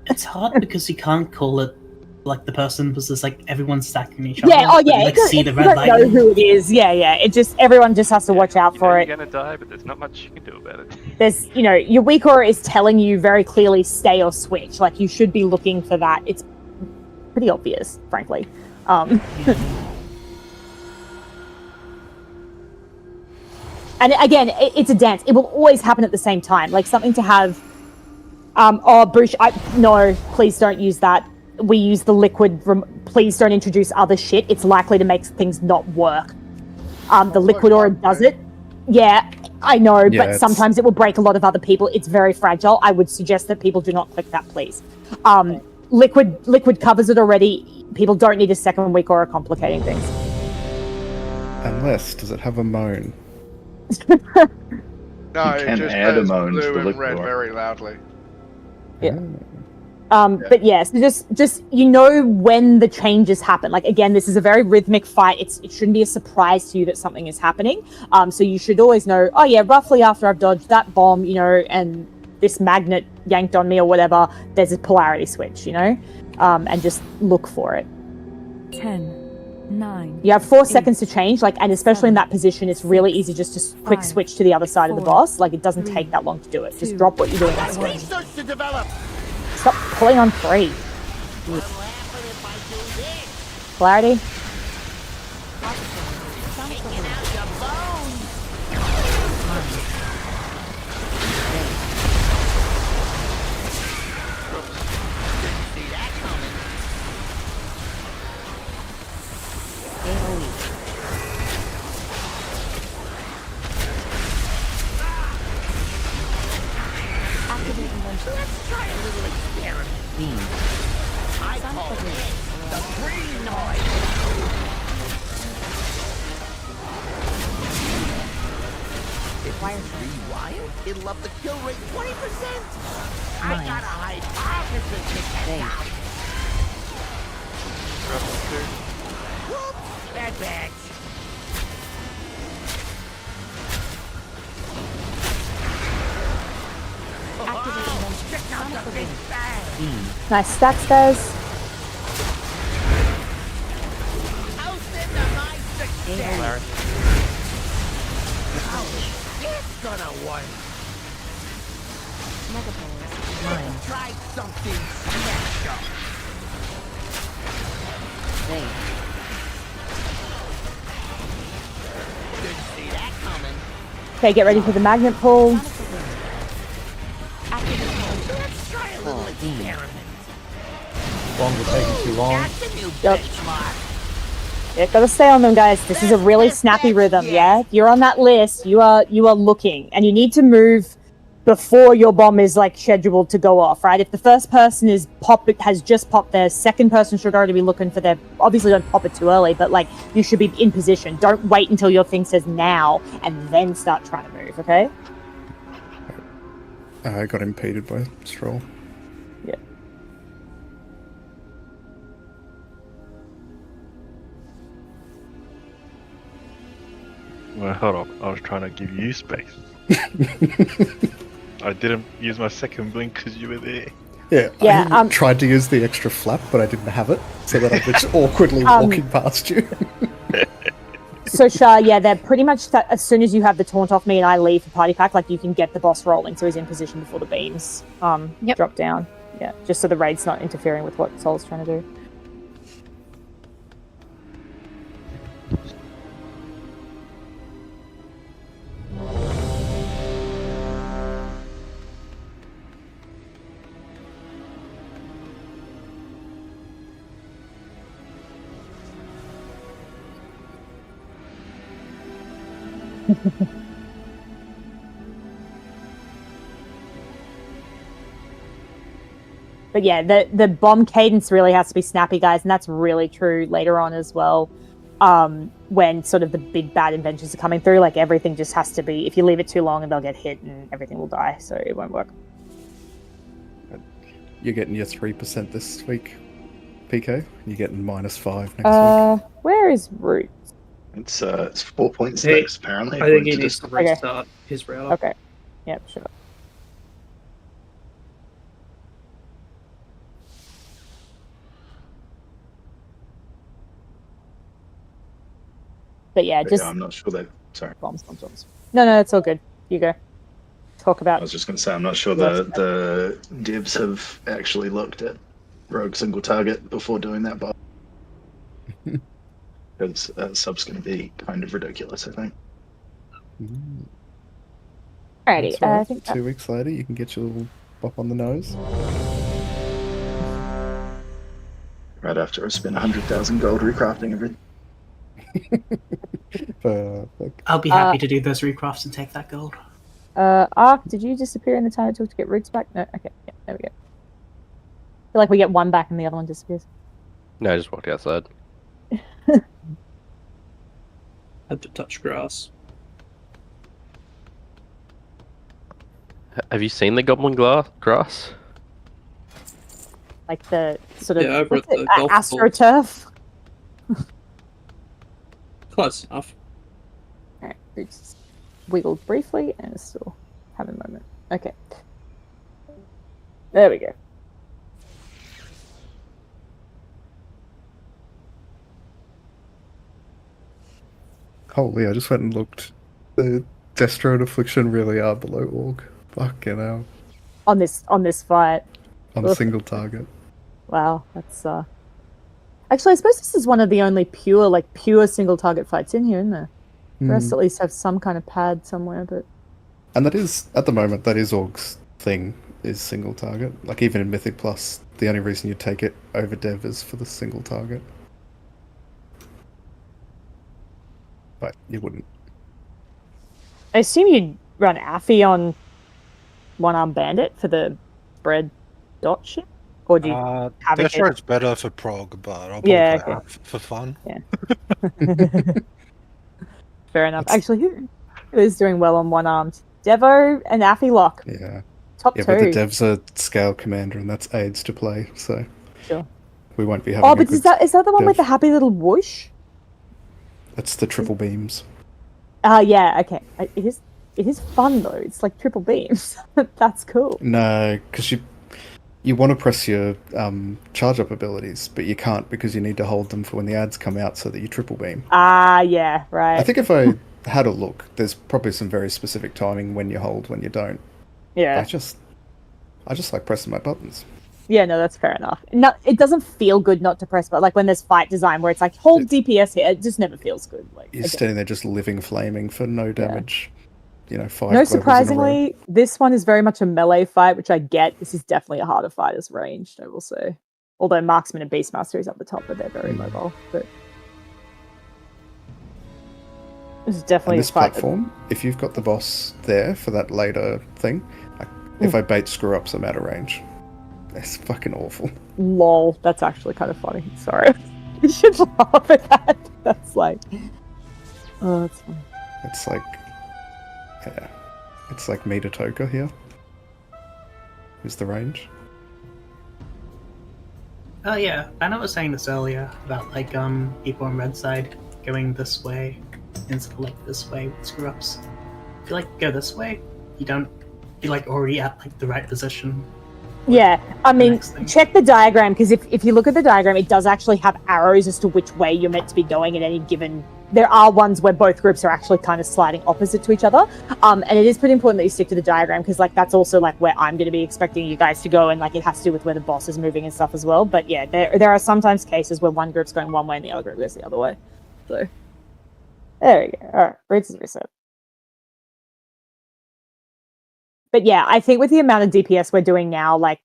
It's hard because you can't call it like the person was just like everyone's stacking each other. Yeah, oh yeah, You, like, you see the red don't know light. who it is. Yeah, yeah. It just, everyone just has to watch out for it. You're gonna die, but there's not much you can do about it. There's, you know, your weak aura is telling you very clearly stay or switch. Like, you should be looking for that. It's pretty obvious, frankly. And again, it's a dance. It will always happen at the same time. Like, something to have... oh, Bruce, no, please don't use that. We use the liquid... please don't introduce other shit. It's likely to make things not work. The liquid aura does it. Yeah, I know, Yeah, but sometimes it will break a lot of other people. It's very fragile. I would suggest that people do not click that, please. Liquid covers it already. People don't need a second weak aura complicating things. Unless, does it have a moan? No, You it can just add goes amount to blue the and liquid red aura. very loudly. Yeah. But yeah, so just you know when the changes happen. Like, again, this is a very rhythmic fight. It shouldn't be a surprise to you that something is happening. So you should always know, oh yeah, roughly after I've dodged that bomb, you know, and this magnet yanked on me or whatever, there's a polarity switch, you know? And just look for it. 10, 9. You have 4 seconds to change, like, and especially in that position, it's really easy just to quick switch to the other side of the boss. Like, it doesn't take that long to do it. Just drop what you're doing and switch. Research to develop. Stop pulling on 3. Polarity. Rewired? It'll up the kill rate 20%! I got a hypothesis to test out! Whoops! Bad bags! Check out the big bag! Nice stacks, guys. House into my success! It's gonna work! Let's try something special! Didn't see that coming. Okay, get ready for the magnet pull. Let's try a little experiment. Bombs are taking too long. That's a new Yep. benchmark. Yeah, gotta stay on them, guys. This is a really snappy rhythm. Yeah, if you're on that list, you are looking, and you need to move before your bomb is like scheduled to go off. Right? If the first person has just popped, their second person should already be looking for their. Obviously, don't pop it too early, but like you should be in position. Don't wait until your thing says now and then start trying to move. Okay? I got impeded by Stroll. Yeah. Well, hold up. I was trying to give you space. I didn't use my second blink because you were there. Yeah, Yeah, I tried to use the extra flap, but I didn't have it, so that I was awkwardly walking past you. So, Shah, yeah, they're pretty much as soon as you have the taunt off me and I leave for party pack, like you can get the boss rolling, so he's in position before the beams drop down. Yeah, just so the raid's not interfering with what Sol's trying to do. But yeah, the bomb cadence really has to be snappy, guys, and that's really true later on as well. When sort of the big bad inventions are coming through, like everything just has to be, if you leave it too long and they'll get hit and everything will die, so it won't work. You're getting your 3% this week, PK. You're getting -5 next week. Where is Root? It's 4.6 apparently. I think he according to needs to Discord. restart his route. Okay. Yep, sure. But yeah, But just yeah, I'm not sure they. Sorry. bombs. No, it's all good. You go. Talk I about. was just going to say I'm not sure the devs have actually looked at rogue single target before doing that, but because sub's going to be kind of ridiculous, I think. Alrighty, That's right. I think 2 weeks later, you can get your little bop on the nose. Right after I spent 100,000 gold recrafting everything. Perfect. I'll be happy to do those recrafts and take that gold. Ark, did you disappear in the time it took to get roots back? No, okay, yeah, there we go. I feel like we get one back and the other one disappears. No, I just walked outside. Had to touch grass. Have you seen the goblin grass? Like the sort of Yeah, over what's at the it? golf AstroTurf. Close enough. Alright, roots wiggled briefly and still have a moment. Okay. There we go. Holy, I just went and looked. The Destro and Affliction really are below org. Fucking hell. On this fight. On a single target. Wow, that's actually I suppose this is one of the only pure single target fights in here, isn't there? The rest at least have some kind of pad somewhere, but And that is, at the moment, that is org's thing, is single target. Like even in Mythic Plus, the only reason you take it over Dev is for the single target. But you wouldn't. I assume you'd run Affy on One Arm Bandit for the bread dot ship? Or do you have That's it? where it's better for prog, but I'll probably Yeah, play okay. for fun. Yeah. Fair enough. Actually, Who's doing well on one-armed? Devo and Affylock. Yeah. Top Yeah, two. but the dev's a scale commander, and that's aids to play, so Sure. we won't be having. Oh, but is that the one dev. with the happy little whoosh? That's the triple beams. Yeah. Okay. It is fun though. It's like triple beams. That's cool. No, because you want to press your charge up abilities, but you can't because you need to hold them for when the ads come out so that you triple beam. Yeah, right. I think if I had a look, there's probably some very specific timing when you hold, when you don't. Yeah. I just like pressing my buttons. Yeah, no, that's fair enough. No, it doesn't feel good not to press, but like when there's fight design where it's like hold DPS here, it just never feels good. Like You're standing there just living flaming for no damage. You know, 5 No, globals in a row. surprisingly, this one is very much a melee fight, which I get. This is definitely a harder fight as ranged, I will say. Although Marksman and Beastmaster is up the top, but they're very mobile. But this is definitely And this a fight. platform, if you've got the boss there for that later thing, if I bait screw ups, I'm out of range. It's fucking awful. Lol, that's actually kind of funny. Sorry. You should laugh at that. That's like... Oh, that's funny. It's like... Yeah. It's like Mita Toka here. Is the range. Oh yeah, Banner was saying this earlier about like people on red side going this way instead of like this way with screw ups. If you like go this way, you're like already at like the right position. Yeah, I mean, check the diagram, because if you look at the diagram, it does actually have arrows as to which way you're meant to be going at any given... There are ones where both groups are actually kind of sliding opposite to each other, and it is pretty important that you stick to the diagram, because like that's also like where I'm going to be expecting you guys to go, and like it has to do with where the boss is moving and stuff as well. But yeah, there are sometimes cases where one group's going one way and the other group goes the other way. So, there we go. Alright, Roots is reset. But yeah, I think with the amount of DPS we're doing now, like,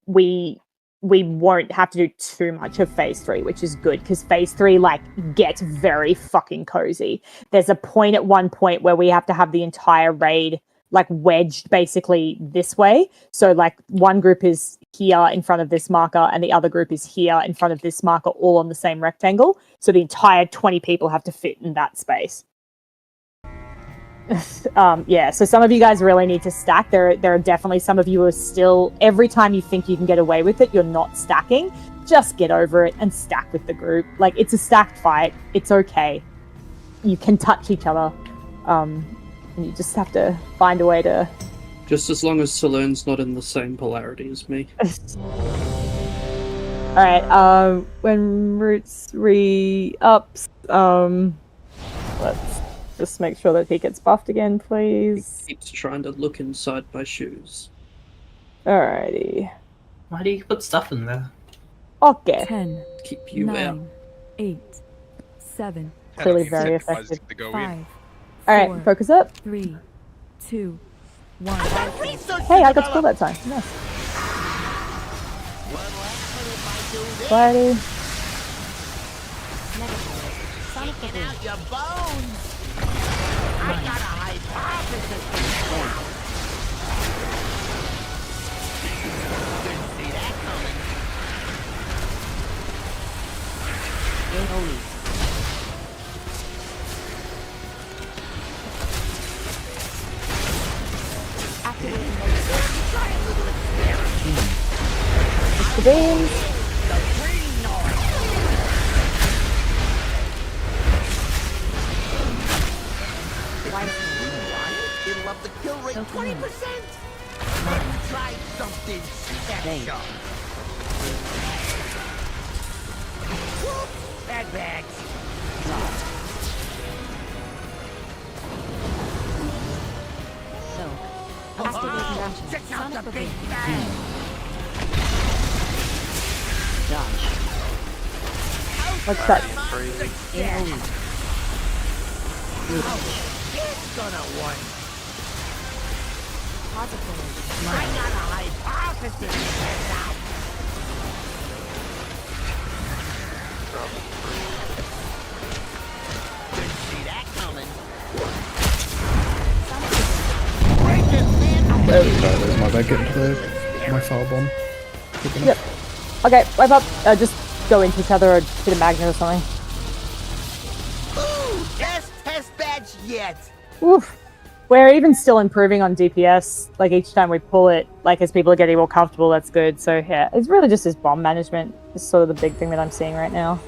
we won't have to do too much of Phase 3, which is good, because Phase 3, like, gets very fucking cozy. There's a point at one point where we have to have the entire raid, like, wedged basically this way. So, like, one group is here in front of this marker, and the other group is here in front of this marker, all on the same rectangle. So the entire 20 people have to fit in that space. Yeah, so some of you guys really need to stack. There are definitely some of you who are still, every time you think you can get away with it, you're not stacking. Just get over it and stack with the group. Like, it's a stacked fight. It's okay. You can touch each other. And you just have to find a way to... Just as long as Saloon's not in the same polarity as me. Alright, when Roots re-ups, let's just make sure that he gets buffed again, please. He keeps trying to look inside my shoes. Alrighty. Why do you put stuff in there? Okay. 10, Keep you 9, out. 8, 7, Clearly very effective. 5, Alright, focus up. 3, 2, 1. Hey, I got to pull that time. Nice. Clarity. Get out your bones! I got a hypothesis! Didn't see that coming. Try a little experiment. Mr. Beans. It'll up the kill rate 20%! Try something special! Whoops! Bad bags! Check out the big bag! What's that? It's gonna work! I got a hypothesis to test out! Didn't see that coming! There's my bag getting to my firebomb. Yep. Okay, wipe up. Just go into each other or hit a magnet or something. Ooh, best test badge yet! Oof. We're even still improving on DPS. Like each time we pull it, like as people are getting more comfortable, that's good. So yeah, it's really just this bomb management is sort of the big thing that I'm seeing right now.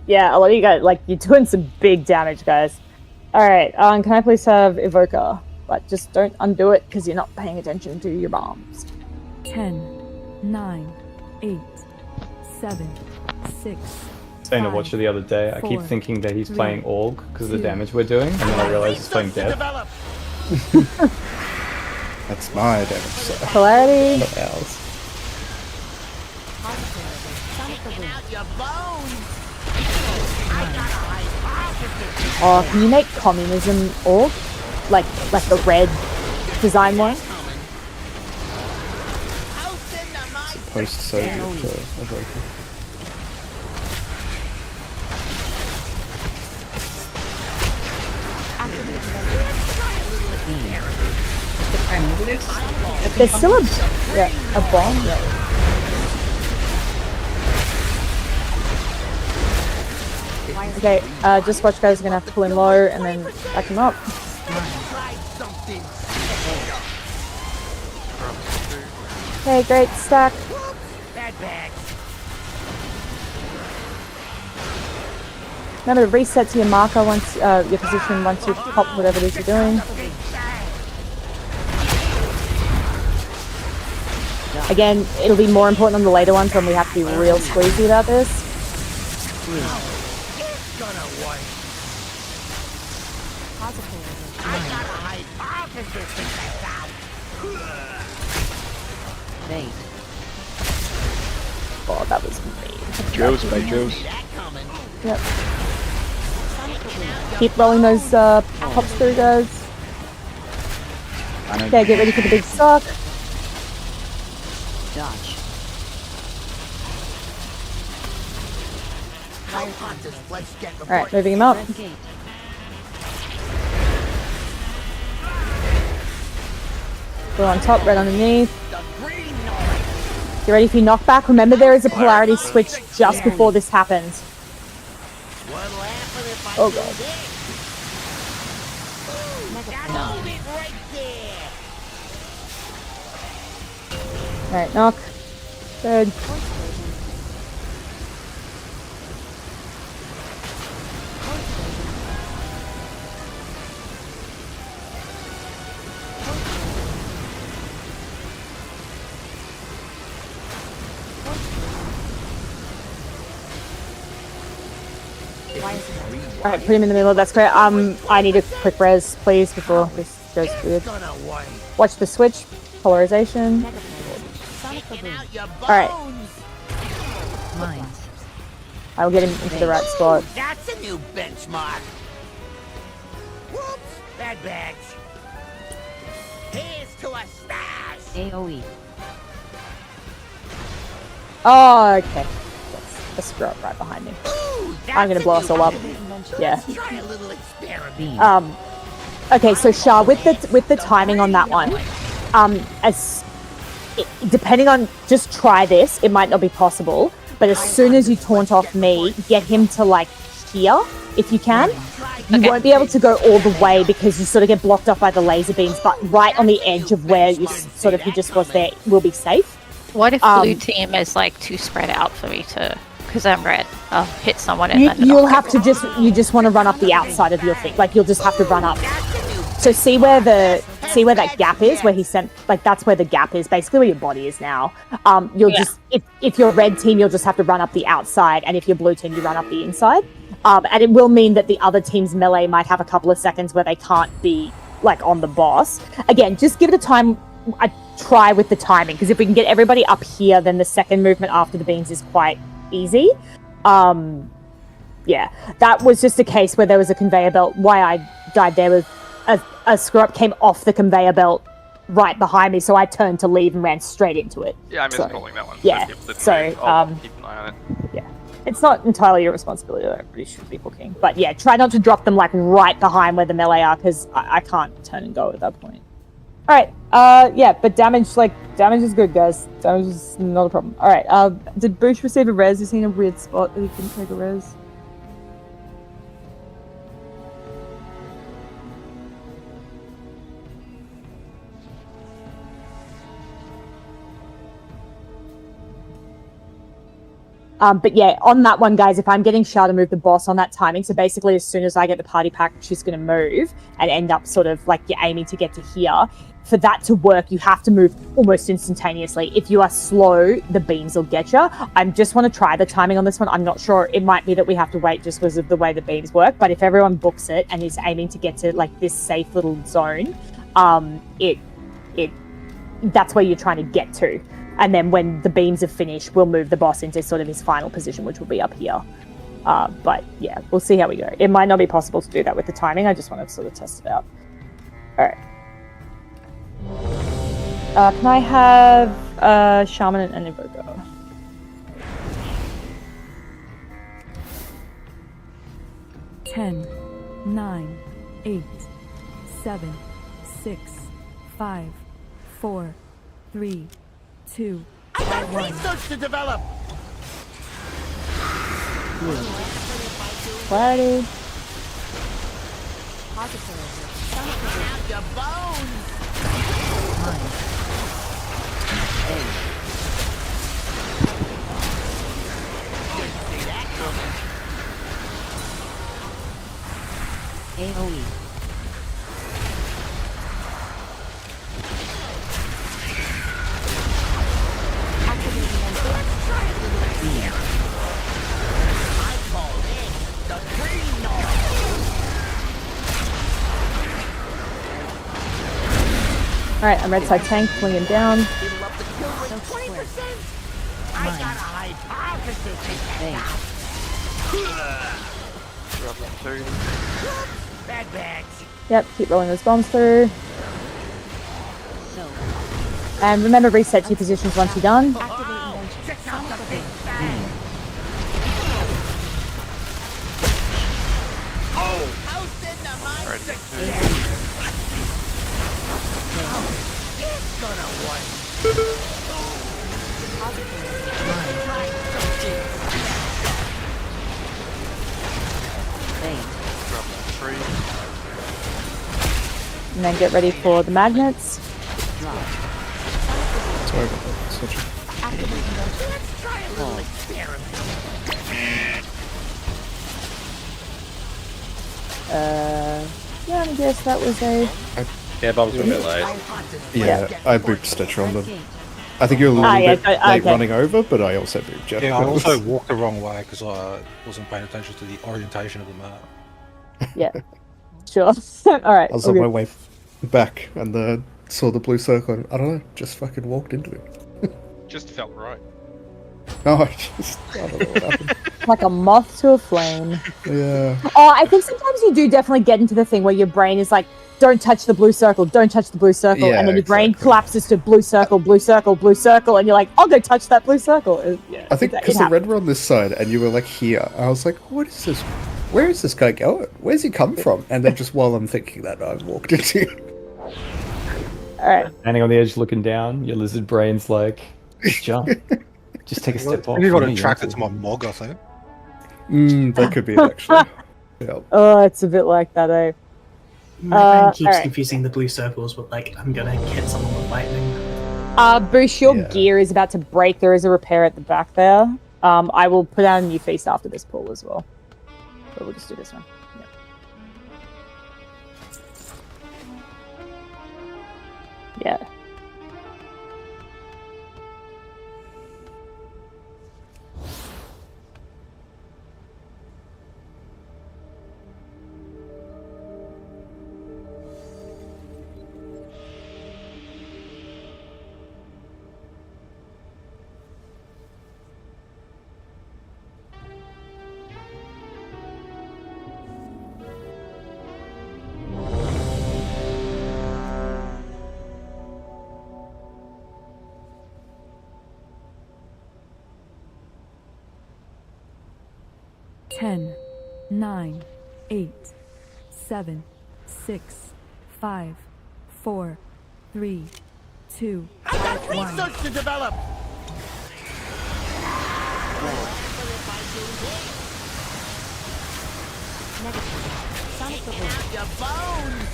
Yeah, a lot of you guys, like, you're doing some big damage, guys. Alright, can I please have Evoker? But just don't undo it, because you're not paying attention to your bombs. 10, 9, 8, 7, 6. Saying to watch it the other day, I keep thinking that he's playing Org because of the damage we're doing, and then I realize he's playing Death. That's my damage. So. Polarity. Not ours. Oh, can you make communism org? Like the red design one? Post-Soviet Evoker. There's still a bomb. Yeah. Okay, just watch guys, are gonna have to pull him low and then back him up. Okay, great, stack. Remember to reset to your marker once, your position once you pop whatever it is you're doing. Again, it'll be more important on the later ones when we have to be real squeezy about this. Oh, that was mean. Drills, mate, drills. Yep. Keep rolling those pops through, guys. Okay, get ready for the big suck. Dodge. Alright, moving him up. Blue on top, red underneath. Get ready for your knockback. Remember there is a polarity switch just before this happens. Oh god. Alright, knock. Good. Alright, put him in the middle, that's great. I need a quick res, please, before this goes weird. Watch the switch. Polarization. Alright. I will get him into the right spot. That's a new benchmark. Whoops, bad bags. Here's to a stash. AoE. Oh, okay. Let's screw up right behind me. I'm gonna blow us all up. Yeah. Okay, so Shah, with the timing on that one, depending on, just try this. It might not be possible, but as soon as you taunt off me, get him to like here, if you can. You won't be able to go all the way because you sort of get blocked off by the laser beams, but right on the edge of where you sort of he just was there will be safe. What if blue team is like too spread out for me to? Because I'm red, I'll hit someone and then you'll have to just want to run up the outside of your thing. Like you'll just have to run up. So see where that gap is, where he sent, like that's where the gap is, basically where your body is now. You'll just if you're red team, you'll just have to run up the outside, and if you're blue team, you run up the inside. And it will mean that the other team's melee might have a couple of seconds where they can't be like on the boss. Again, just give it a time. try with the timing, because if we can get everybody up here, then the second movement after the beams is quite easy. Yeah, that was just a case where there was a conveyor belt. Why I died there was a screw-up came off the conveyor belt right behind me, so I turned to leave and ran straight into it. Yeah, I missed calling that one. Yeah, so I'll keep an eye on it. yeah. It's not entirely your responsibility, though. Everybody should be hooking. But yeah, try not to drop them like right behind where the melee are, because I can't turn and go at that point. Alright, yeah, but damage is good, guys. Damage is not a problem. Alright, did Boosh receive a res? Is he in a weird spot that he couldn't take a res? But yeah, on that one, guys, if I'm getting Shah to move the boss on that timing, so basically as soon as I get the party pack, she's going to move and end up sort of like you're aiming to get to here. For that to work, you have to move almost instantaneously. If you are slow, the beams will get you. I just want to try the timing on this one. I'm not sure. It might be that we have to wait just because of the way the beams work. But if everyone books it and is aiming to get to like this safe little zone, that's where you're trying to get to. And then when the beams are finished, we'll move the boss into sort of his final position, which will be up here. But yeah, we'll see how we go. It might not be possible to do that with the timing. I just want to sort of test it out. All right. Can I have Shaman and Invoker? Ten, 9, 8, 7, 6, 5, 4, 3, 2, I got 1. research to develop. Clarity. Have your bones. Didn't see that coming. AOE. Alright, I'm red side tank, pulling him down. It'll up the kill rate 20%. I got a hypothesis to check out. Bad bags. Yep, keep rolling those bombs through. And remember, reset to your positions once you're done. Check out the big bang. Oh, house in the mine success. It's gonna work. And then get ready for the magnets. Sorry about that. Such Let's try a little experiment. Yeah, I guess that was a... Yeah, Bob's a bit late. Yeah, I booped Stitcher on the... I think you're a little bit late running over, but I also booped Jeff. Yeah, I also walked the wrong way because I wasn't paying attention to the orientation of the map. Yeah, sure. Alright. I was on my way back and saw the blue circle and, I don't know, just fucking walked into it. Just felt right. No, I don't know what happened. Like a moth to a flame. Yeah. Oh, I think sometimes you do definitely get into the thing where your brain is like, don't touch the blue circle, don't touch the blue circle. Yeah, and then your brain collapses to blue circle, blue circle, blue circle. And you're like, I'll go touch that blue circle. Yeah, I think because the red were on this side and you were like here, I was like, what is this? Where is this guy going? Where's he come from? And then just while I'm thinking that, I walked into it. Alright. Standing on the edge looking down, your lizard brain's like, just jump. Just take a step off. You got attracted to my mog, I think. That could be it, actually. Yeah. Oh, it's a bit like that, eh? My brain keeps alright. confusing the blue circles with like, I'm gonna hit someone with lightning. Boosh, your gear is about to break. There is a repair at the back there. I will put out a new feast after this pull as well. But we'll just do this one. Yeah. Yeah. 10, 9, 8, 7, 6, 5, 4, 3, 2, I got 1. research to develop. Sonic the Out Boom. your bones.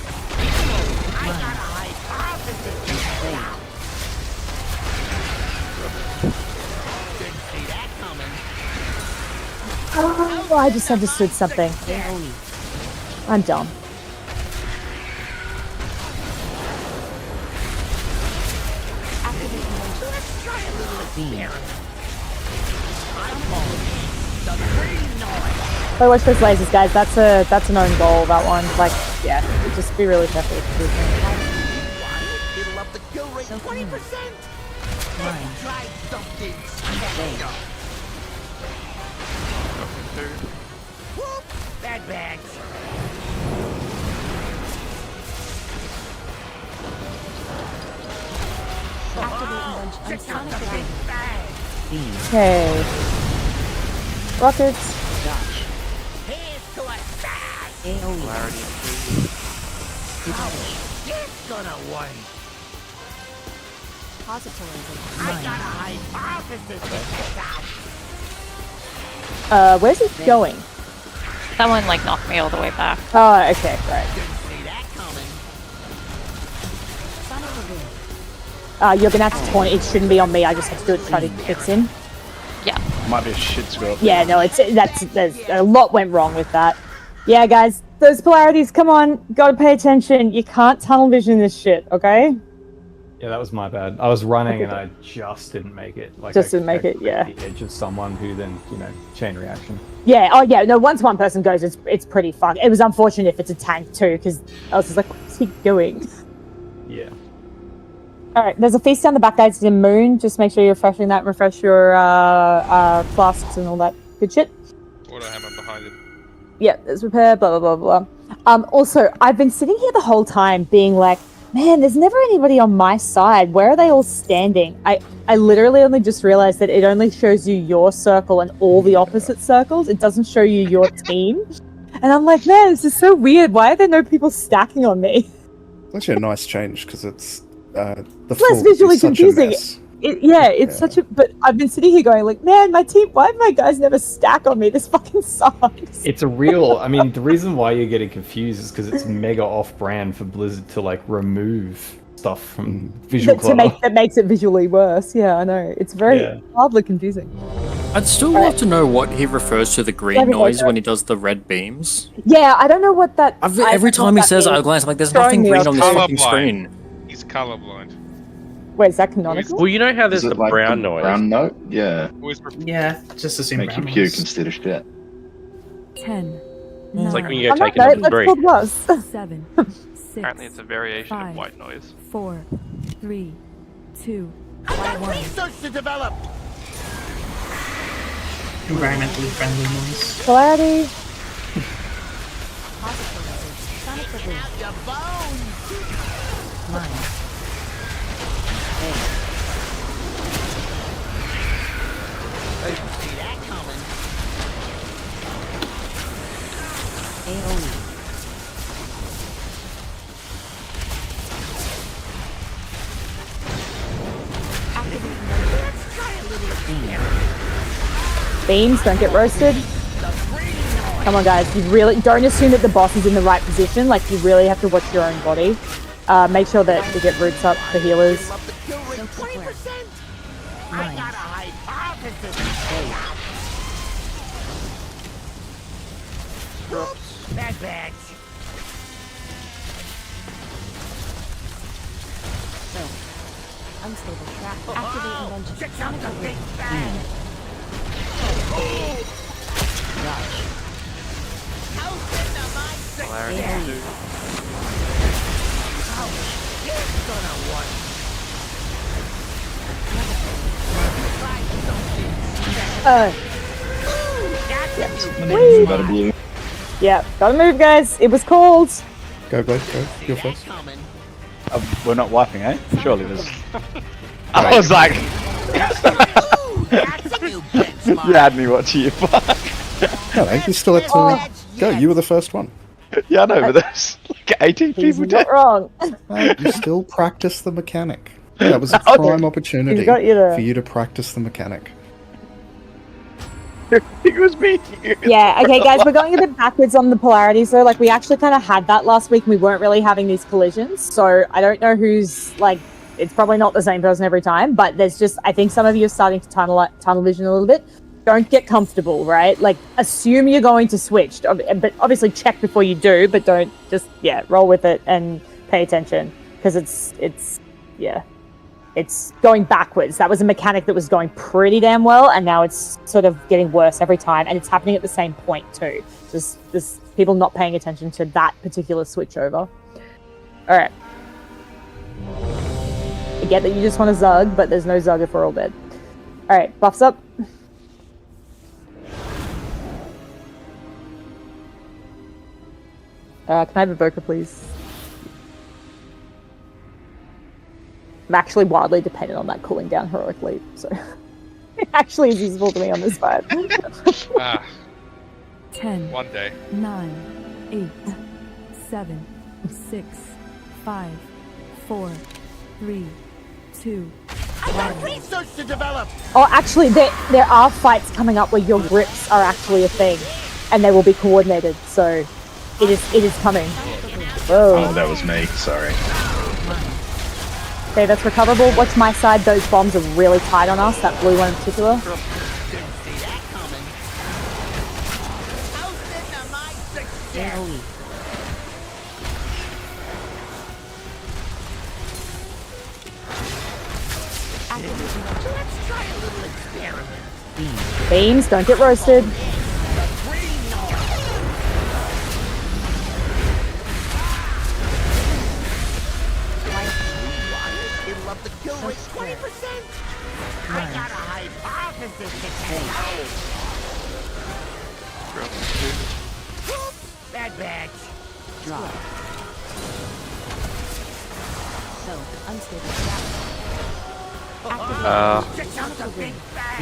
I got a hypothesis. Didn't see that coming. Oh, I just understood something. I'm dumb. Let's try a little experiment. I'm calling it the green noise. Oh, watch those lasers, guys. That's an own goal. That one. Like, yeah, just be really careful with the It'll up the kill rate 20%. Try something special. Whoop! Bad bags. Check out the big bang. Okay. Rockets. Here's to a bang. AoE. It's gonna work. Positorism. I got a hypothesis to check out. Where's it going? That one like knocked me all the way back. Oh, okay, right. Didn't see that coming. Sonic the Boom. You're gonna have to taunt it. It shouldn't be on me. I just have to do it to try to fix in. Yeah. Might be a shit scope. Yeah, no, there's a lot went wrong with that. Yeah, guys, those polarities, come on, gotta pay attention. You can't tunnel vision this shit, okay? Yeah, that was my bad. I was running and I just didn't make it. Like, Just didn't make it, yeah. The edge of someone who then, chain reaction. Yeah, oh yeah, no, once one person goes, it's pretty fucked. It was unfortunate if it's a tank too, because I was just like, what's he doing? Yeah. Alright, there's a feast down the back, guys, in Moon. Just make sure you're refreshing that, refresh your flasks and all that good shit. Auto hammer behind it. Yeah, there's repair, blah, blah, blah, blah. Also, I've been sitting here the whole time being like, man, there's never anybody on my side. Where are they all standing? I literally only just realized that it only shows you your circle and all the opposite circles. It doesn't show you your team. And I'm like, man, this is so weird. Why are there no people stacking on me? It's actually a nice change because it's the It's less visually confusing. It's such a. But I've been sitting here going, like, man, my team. Why do my guys never stack on me? This fucking sucks. It's a real. I mean, the reason why you're getting confused is because it's mega off-brand for Blizzard to like remove stuff from visual that makes it visually worse. Yeah, I know. It's very hardly confusing. I'd still love to know what he refers to the green noise when he does the red beams. Yeah, I don't know what that. Every time he says it, I glance, I'm like, there's nothing green on this fucking screen. He's colorblind. Wait, is that canonical? Well, you know how there's the like brown the noise. brown note? Yeah. Yeah, just assume Make you brown puke noise. instead of shit. 10, It's like 9, when you go I'm not taking note, a that's break. called was. 7, 6, Apparently it's a variation 5, of white noise. 4, 3, 2, I got 1. research to develop. Environmentally friendly noise. Polarity. Sonic the Boom. Out your bones. Mine. Didn't see that coming. AoE. Let's try a little experiment. Beams, don't get roasted. Come on, guys. You really don't assume that the boss is in the right position. Like, you really have to watch your own body. Make sure that you get roots up for healers. Up the kill rate 20%. I got a hypothesis. Oops, bad bags. Unstable track. Activate invention. Check out Sonic the the big Boom. bang. How's into my sick? Polarity AoE. 2. It's gonna work. Try something. Whee! Got a blue. Yeah, gotta move, guys. It was cold. Go, Blake, go. You're first. We're not wiping, eh? Surely there's. I was like, Ooh, that's a new benchmark. You had me watching you fuck. No, you still had to go. You were the first one. Yeah, I know, but there's like 18 He's people not dead. wrong. You still practice the mechanic. That was a prime opportunity got you there. for you to practice the mechanic. It was me. Yeah, okay, guys, we're going a bit backwards on the polarities, though. Like, we actually kind of had that last week, and we weren't really having these collisions, so I don't know who's, like, it's probably not the same person every time, but there's just, I think some of you are starting to tunnel vision a little bit. Don't get comfortable, right? Like, assume you're going to switch, but obviously check before you do, but don't just, roll with it and pay attention, because it's going backwards. That was a mechanic that was going pretty damn well, and now it's sort of getting worse every time, and it's happening at the same point too. Just people not paying attention to that particular switchover. Alright. I get that you just want to Zug, but there's no Zug if we're all dead. Alright, buffs up. Can I have Evoker, please? I'm actually wildly dependent on that cooling down heroic leap, so it actually is useful to me on this fight. 10. One day. 9, 8, 7, 6, 5, 4, 3, 2. I got research to develop. Oh, actually, there are fights coming up where your grips are actually a thing, and they will be coordinated. So it is coming. Whoa. Oh, that was me. Sorry. Okay, that's recoverable. Watch my side. Those bombs are really tight on us. That blue one in particular. Let's try a little experiment. Beams, don't get roasted. Love the kill rate 20%. I got a hypothesis to test. Bad batch. Drop. So, unstable.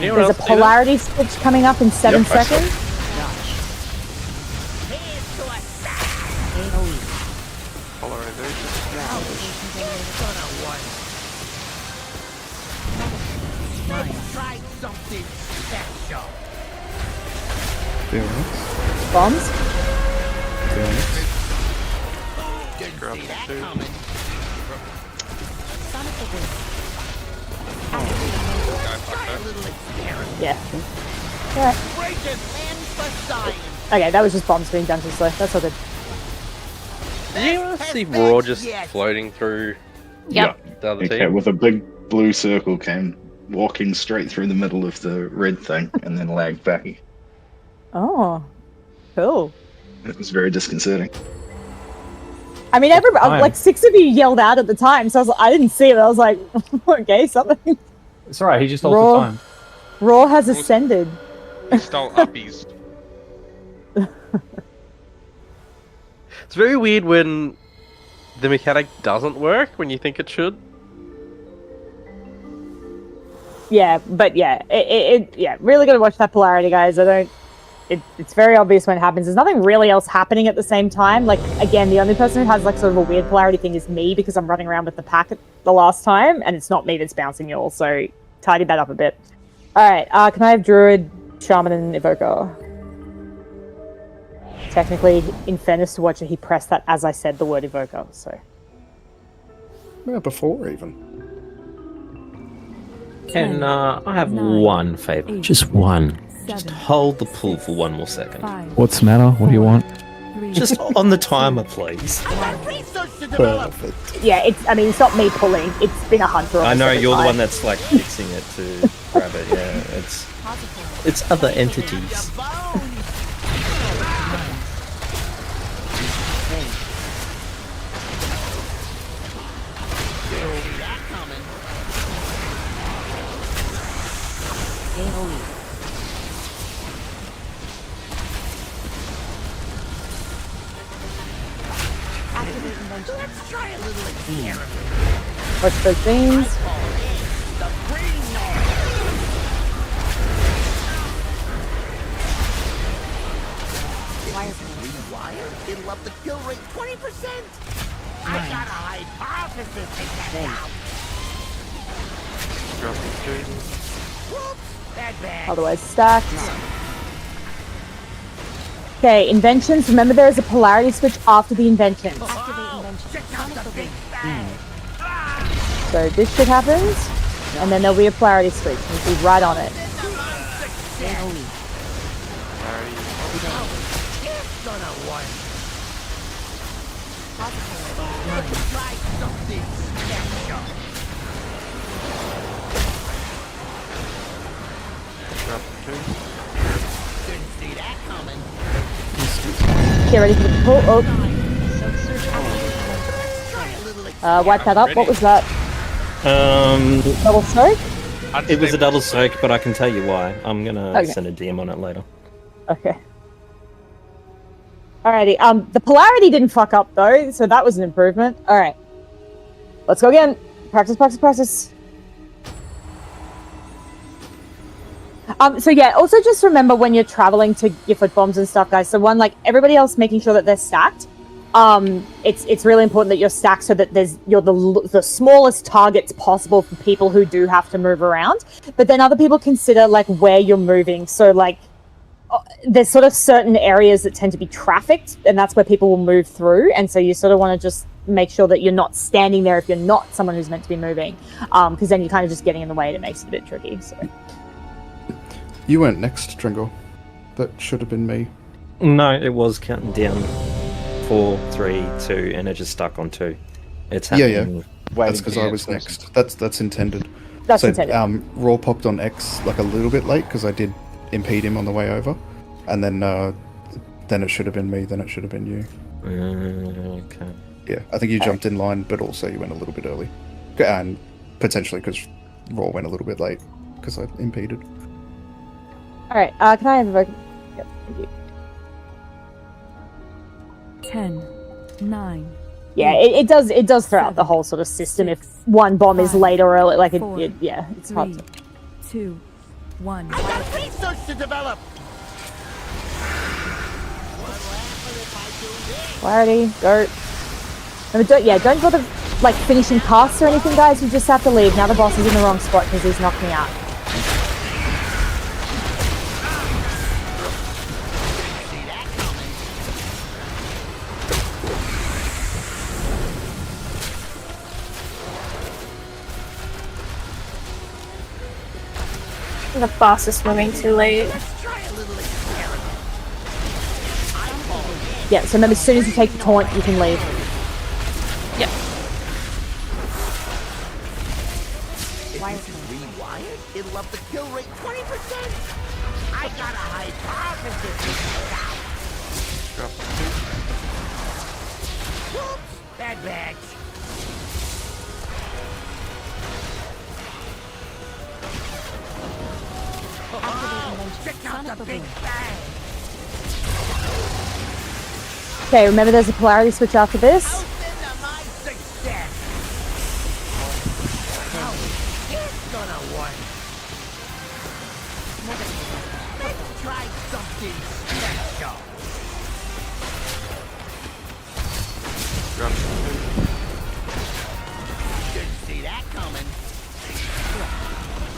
There's a polarity switch coming up in 7 seconds. Try something special. Bombs. Didn't see that coming. Try a little experiment. Yeah. Alright. Okay, that was just bombs being done too slow. That's all good. Did you see Raw just floating through the other Okay, team? with a big blue circle came walking straight through the middle of the red thing and then lagged back. Oh, cool. It was very disconcerting. I mean, like 6 of you yelled out at the time, so I didn't see it. I was like, okay, something. It's alright, he just altered time. Raw has ascended. He stole uppies. It's very weird when the mechanic doesn't work when you think it should. Yeah, but yeah, really gotta watch that polarity, guys. It's very obvious when it happens. There's nothing really else happening at the same time. Like, again, the only person who has like sort of a weird polarity thing is me, because I'm running around with the pack the last time, and it's not me that's bouncing you all, so tidy that up a bit. Alright, can I have Druid, Shaman, and Evoker? Technically, in fairness to Watcher, he pressed that as I said the word Evoker, so... Yeah, before even. And I have one favour. Just one. Just hold the pull for 1 more second. What's the matter? What do you want? Just on the timer, please. Perfect. Yeah, it's not me pulling. It's been a hunter. I know you're the one that's like fixing it to grab it. Yeah, it's other entities. Let's try a little experiment. Watch those beams. up the kill rate 20%. I got a hypothesis to test out. Whoops, bad. Otherwise stacked. Okay, inventions. Remember there is a polarity switch after the invention. So this shit happens, and then there'll be a polarity switch. We'll be right on it. Get ready for the pull. Oh. Wipe that up. What was that? Double soak? It was a double soak, but I can tell you why. I'm gonna Okay. send a DM on it later. Okay. Alrighty. The polarity didn't fuck up though, so that was an improvement. Alright. Let's go again. Practice, practice, practice. So yeah, also just remember when you're traveling to your foot bombs and stuff, guys. So one, like everybody else, making sure that they're stacked. It's really important that you're stacked so that you're the smallest targets possible for people who do have to move around. But then other people consider like where you're moving. So like there's sort of certain areas that tend to be trafficked, and that's where people will move through. And so you sort of want to just make sure that you're not standing there if you're not someone who's meant to be moving, because then you're kind of just getting in the way and it makes it a bit tricky. So. You went next, Tringle. That should have been me. No, it was counting down 4, 3, 2, and it just stuck on 2. It's happening. Yeah. That's because I was next. That's intended. That's intended. Raw popped on X like a little bit late because I did impede him on the way over, and then it should have been me. Then it should have been you. Okay. Yeah, I think you jumped in line, but also you went a little bit early, and potentially because Raw went a little bit late because I impeded. Alright, can I have a... Yep, thank you. 10, 9. Yeah, it does throw out the whole sort of system if one bomb is late or early, like yeah, it's hard to... 2, 1. I got research to develop. Clarity, go. Remember, don't bother like finishing casts or anything, guys. You just have to leave. Now the boss is in the wrong spot because he's knocked me out. The boss is moving too late. Yeah, so remember, as soon as you take the taunt, you can leave. Yep. Rewired? It'll up the kill rate 20%. I got a hypothesis. Whoops, bad batch. Check out the big bang. Okay, remember there's a polarity switch after this. It's gonna work. Let's try something special. Didn't see that coming.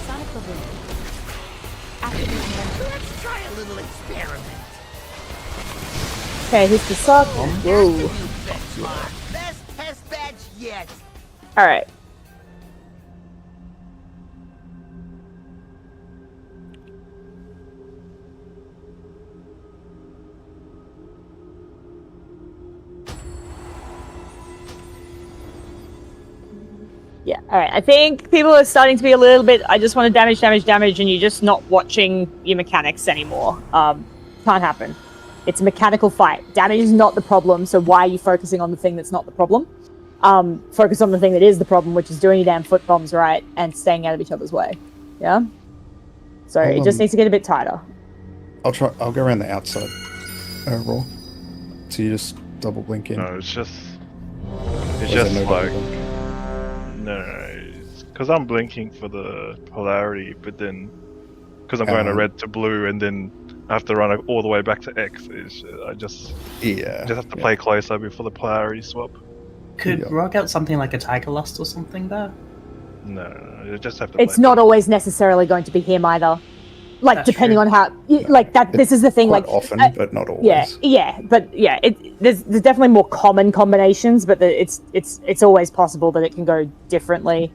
Sonic balloon. Let's try a little experiment. Okay, here's the sock. Whoa. Best test badge yet. Alright. Yeah, alright. I think people are starting to be a little bit, I just want to damage, and you're just not watching your mechanics anymore. Can't happen. It's a mechanical fight. Damage is not the problem, so why are you focusing on the thing that's not the problem? Focus on the thing that is the problem, which is doing your damn foot bombs right and staying out of each other's way. Yeah? So it just needs to get a bit tighter. I'll go around the outside. Raw. So you just double blink in. No, it's just no like double blink? no, because I'm blinking for the polarity, but then because I'm going to red to blue, and then I have to run all the way back to X. I just have to play closer before the polarity swap. Could rock out something like a Tiger Lust or something there? No, you just have to. It's not always necessarily going to be him either. Like That's depending true. on how, like that. This is the thing. Quite Like often, but not always. There's definitely more common combinations, but it's always possible that it can go differently.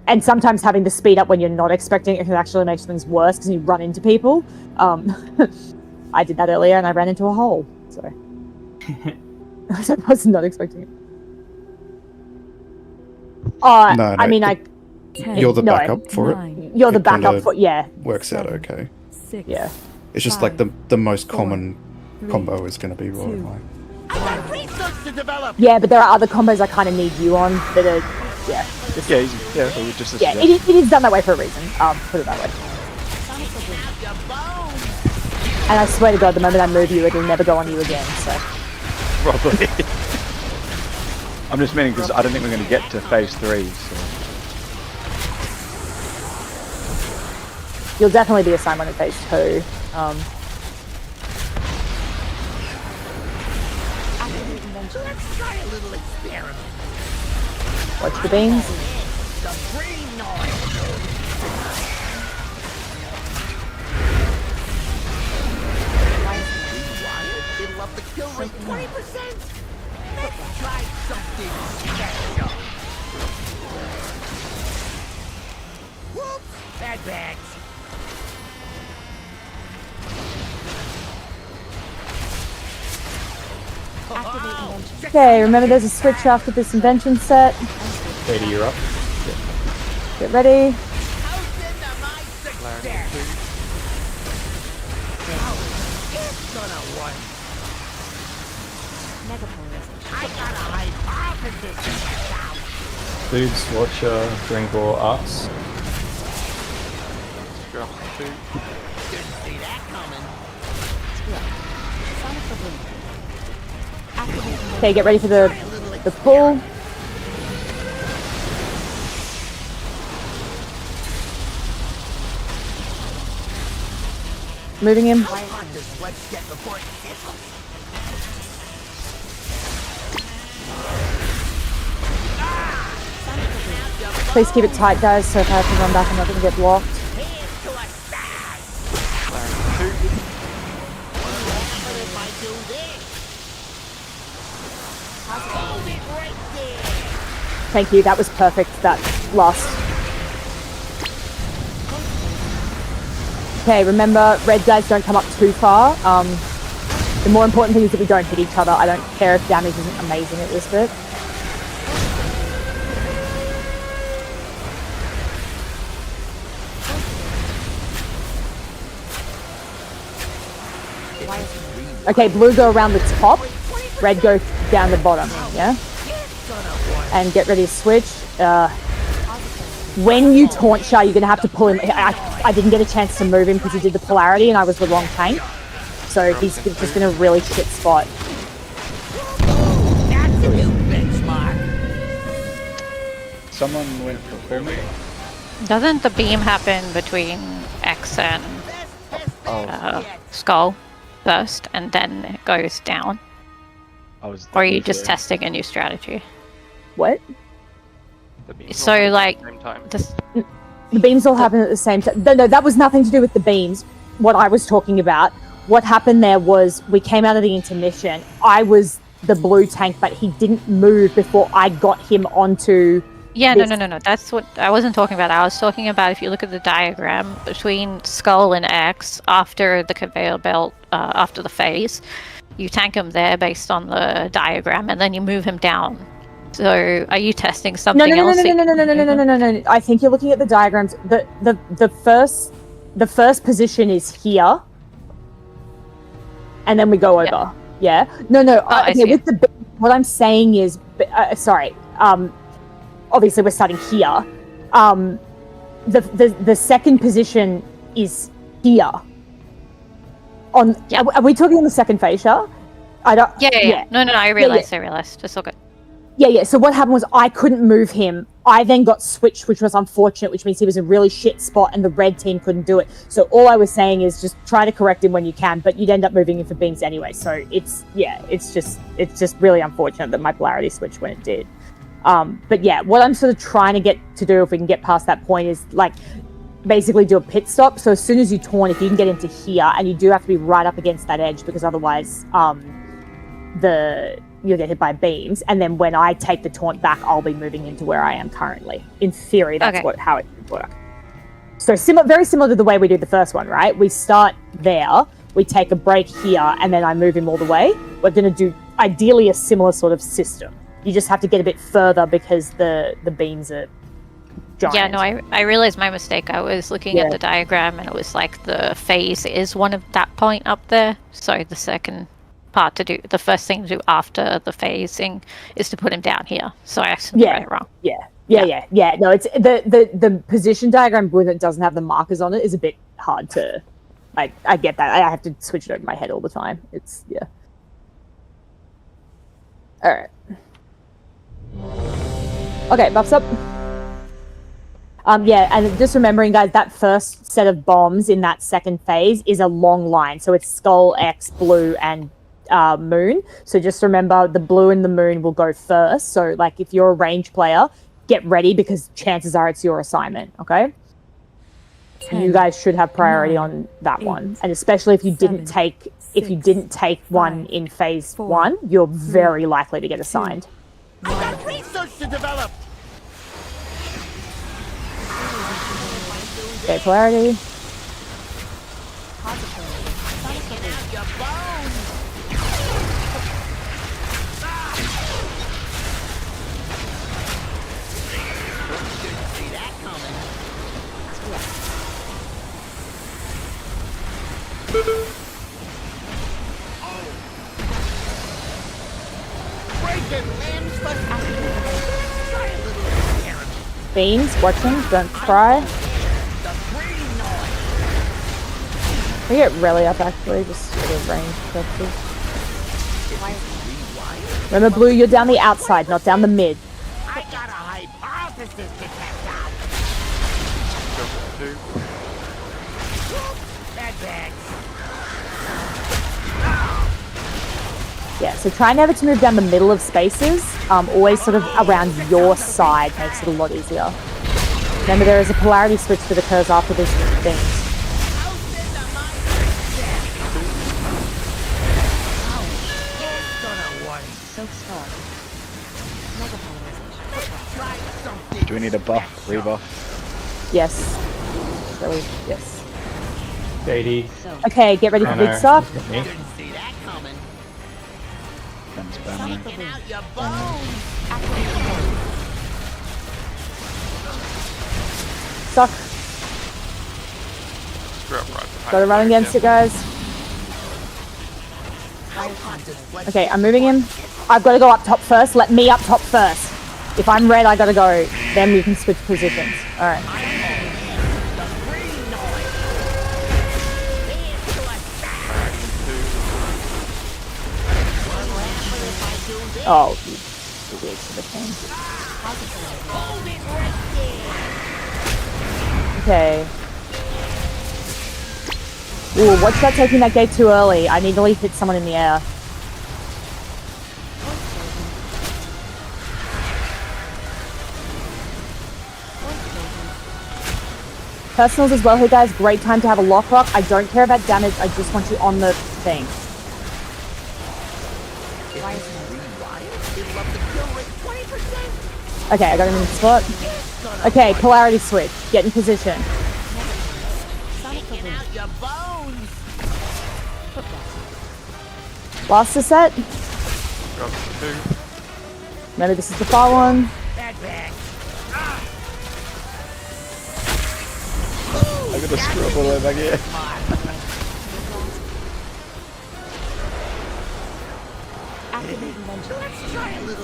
And sometimes having the speed up when you're not expecting it can actually make things worse because you run into people. I did that earlier and I ran into a hole. So I was not expecting it. I mean, you're the backup for it. You're the It backup kinda for works out okay. 6, Yeah. It's just like the most common combo is going to be rolling line. I got research to develop. Yeah, but there are other combos I kind of need you on that are just, Yeah, easy. Yeah, so we just it is done that way for a reason. Put it that way. And I swear to God, the moment I move you, it'll never go on you again. So Probably. I'm just meaning because I don't think we're going to get to phase 3. So. you'll definitely be assigned one in phase 2. Let's try a little experiment. Watch the beams. The green noise. Rewired, it'll up the kill rate 20%. Let's try something special. Whoops, bad bags. Okay, remember there's a switch after this invention set. Katie, you're up. Get ready. It's gonna work. I got a hypothesis. Foods, watcher, drink, or arts. Drop 2. Didn't see that coming. Okay, get ready for the pull. Moving him. Please keep it tight, guys, so if I have to run back, I'm not going to get blocked. Thank you, that was perfect, that last. Okay, remember, red guys don't come up too far. The more important thing is that we don't hit each other. I don't care if damage isn't amazing at this bit. Okay, blue go around the top, red go down the bottom, yeah? And get ready to switch. When you taunt Shah, you're going to have to pull him. I didn't get a chance to move him because he did the polarity and I was the wrong tank. So he's just in a really shit spot. That's a new benchmark. Someone went for Kermit. Doesn't the beam happen between X and Skull first, and then it goes down? Or are you just testing a new strategy? What? So, like, the beams all happen at the same time. No, that was nothing to do with the beams. What I was talking about, what happened there was we came out of the intermission. I was the blue tank, but he didn't move before I got him onto... Yeah, no. That's what I wasn't talking about. I was talking about if you look at the diagram between Skull and X after the conveyor belt, after the phase, you tank him there based on the diagram, and then you move him down. So, are you testing something else? No. I think you're looking at the diagrams. The first position is here, and then we go over. Yeah. No. Okay. With the what I'm saying is, sorry. Obviously, we're starting here. The second position is here. Are we talking on the second fascia? I don't. Yeah. No. I realized. It's all good. Yeah. So what happened was I couldn't move him. I then got switched, which was unfortunate, which means he was in a really shit spot and the red team couldn't do it. So all I was saying is just try to correct him when you can, but you'd end up moving him for beams anyway. So it's just really unfortunate that my polarity switched when it did. But yeah, what I'm sort of trying to get to do, if we can get past that point, is like basically do a pit stop. So as soon as you taunt, if you can get into here, and you do have to be right up against that edge because otherwise you'll get hit by beams, and then when I take the taunt back, I'll be moving into where I am currently. In theory, that's how it would work. So very similar to the way we did the first one, right? We start there, we take a break here, and then I move him all the way. We're going to do ideally a similar sort of system. You just have to get a bit further because the beams are giant. Yeah, no, I realized my mistake. I was looking at the diagram and it was like the phase is one of that point up there. So the second part to do, the first thing to do after the phasing is to put him down here. So I actually read it wrong. Yeah. No, it's the position diagram when it doesn't have the markers on it is a bit hard to. I get that. I have to switch it over my head all the time. It's All right. Okay, buffs up. And just remembering, guys, that first set of bombs in that second phase is a long line. So it's Skull, X, Blue, and Moon. So just remember, the Blue and the Moon will go first. So, like, if you're a range player, get ready because chances are it's your assignment, okay? 10, you guys should have priority on that 8, one. And especially if you didn't take one in phase 1, you're very likely to get assigned. I got research to develop. Okay, polarity. Beans, watching, don't cry. We get Relly up actually, just for the range purposes. Remember, Blue, you're down the outside, not down the mid. I got a hypothesis to test out. Yeah, so try never to move down the middle of spaces. Always sort of around your side makes it a lot easier. Remember, there is a polarity switch that occurs after these things. Do we need a buff? Rebuff? Yes. Really, yes. JD. Okay, get ready for big stuff. Suck. Gotta run against it, guys. Okay, I'm moving him. I've got to go up top first. Let me up top first. If I'm red, I gotta go. Then we can switch positions. Alright. Oh, you idiots to the thing. Okay. Ooh, watch that taking that gate too early. I need to at least hit someone in the air. Personals as well here, guys. Great time to have a lock rock. I don't care about damage. I just want you on the thing. Okay, I got him in the spot. Okay, polarity switch. Get in position. Blaster set. Remember, this is the far one. I'm gonna screw up all the way back here.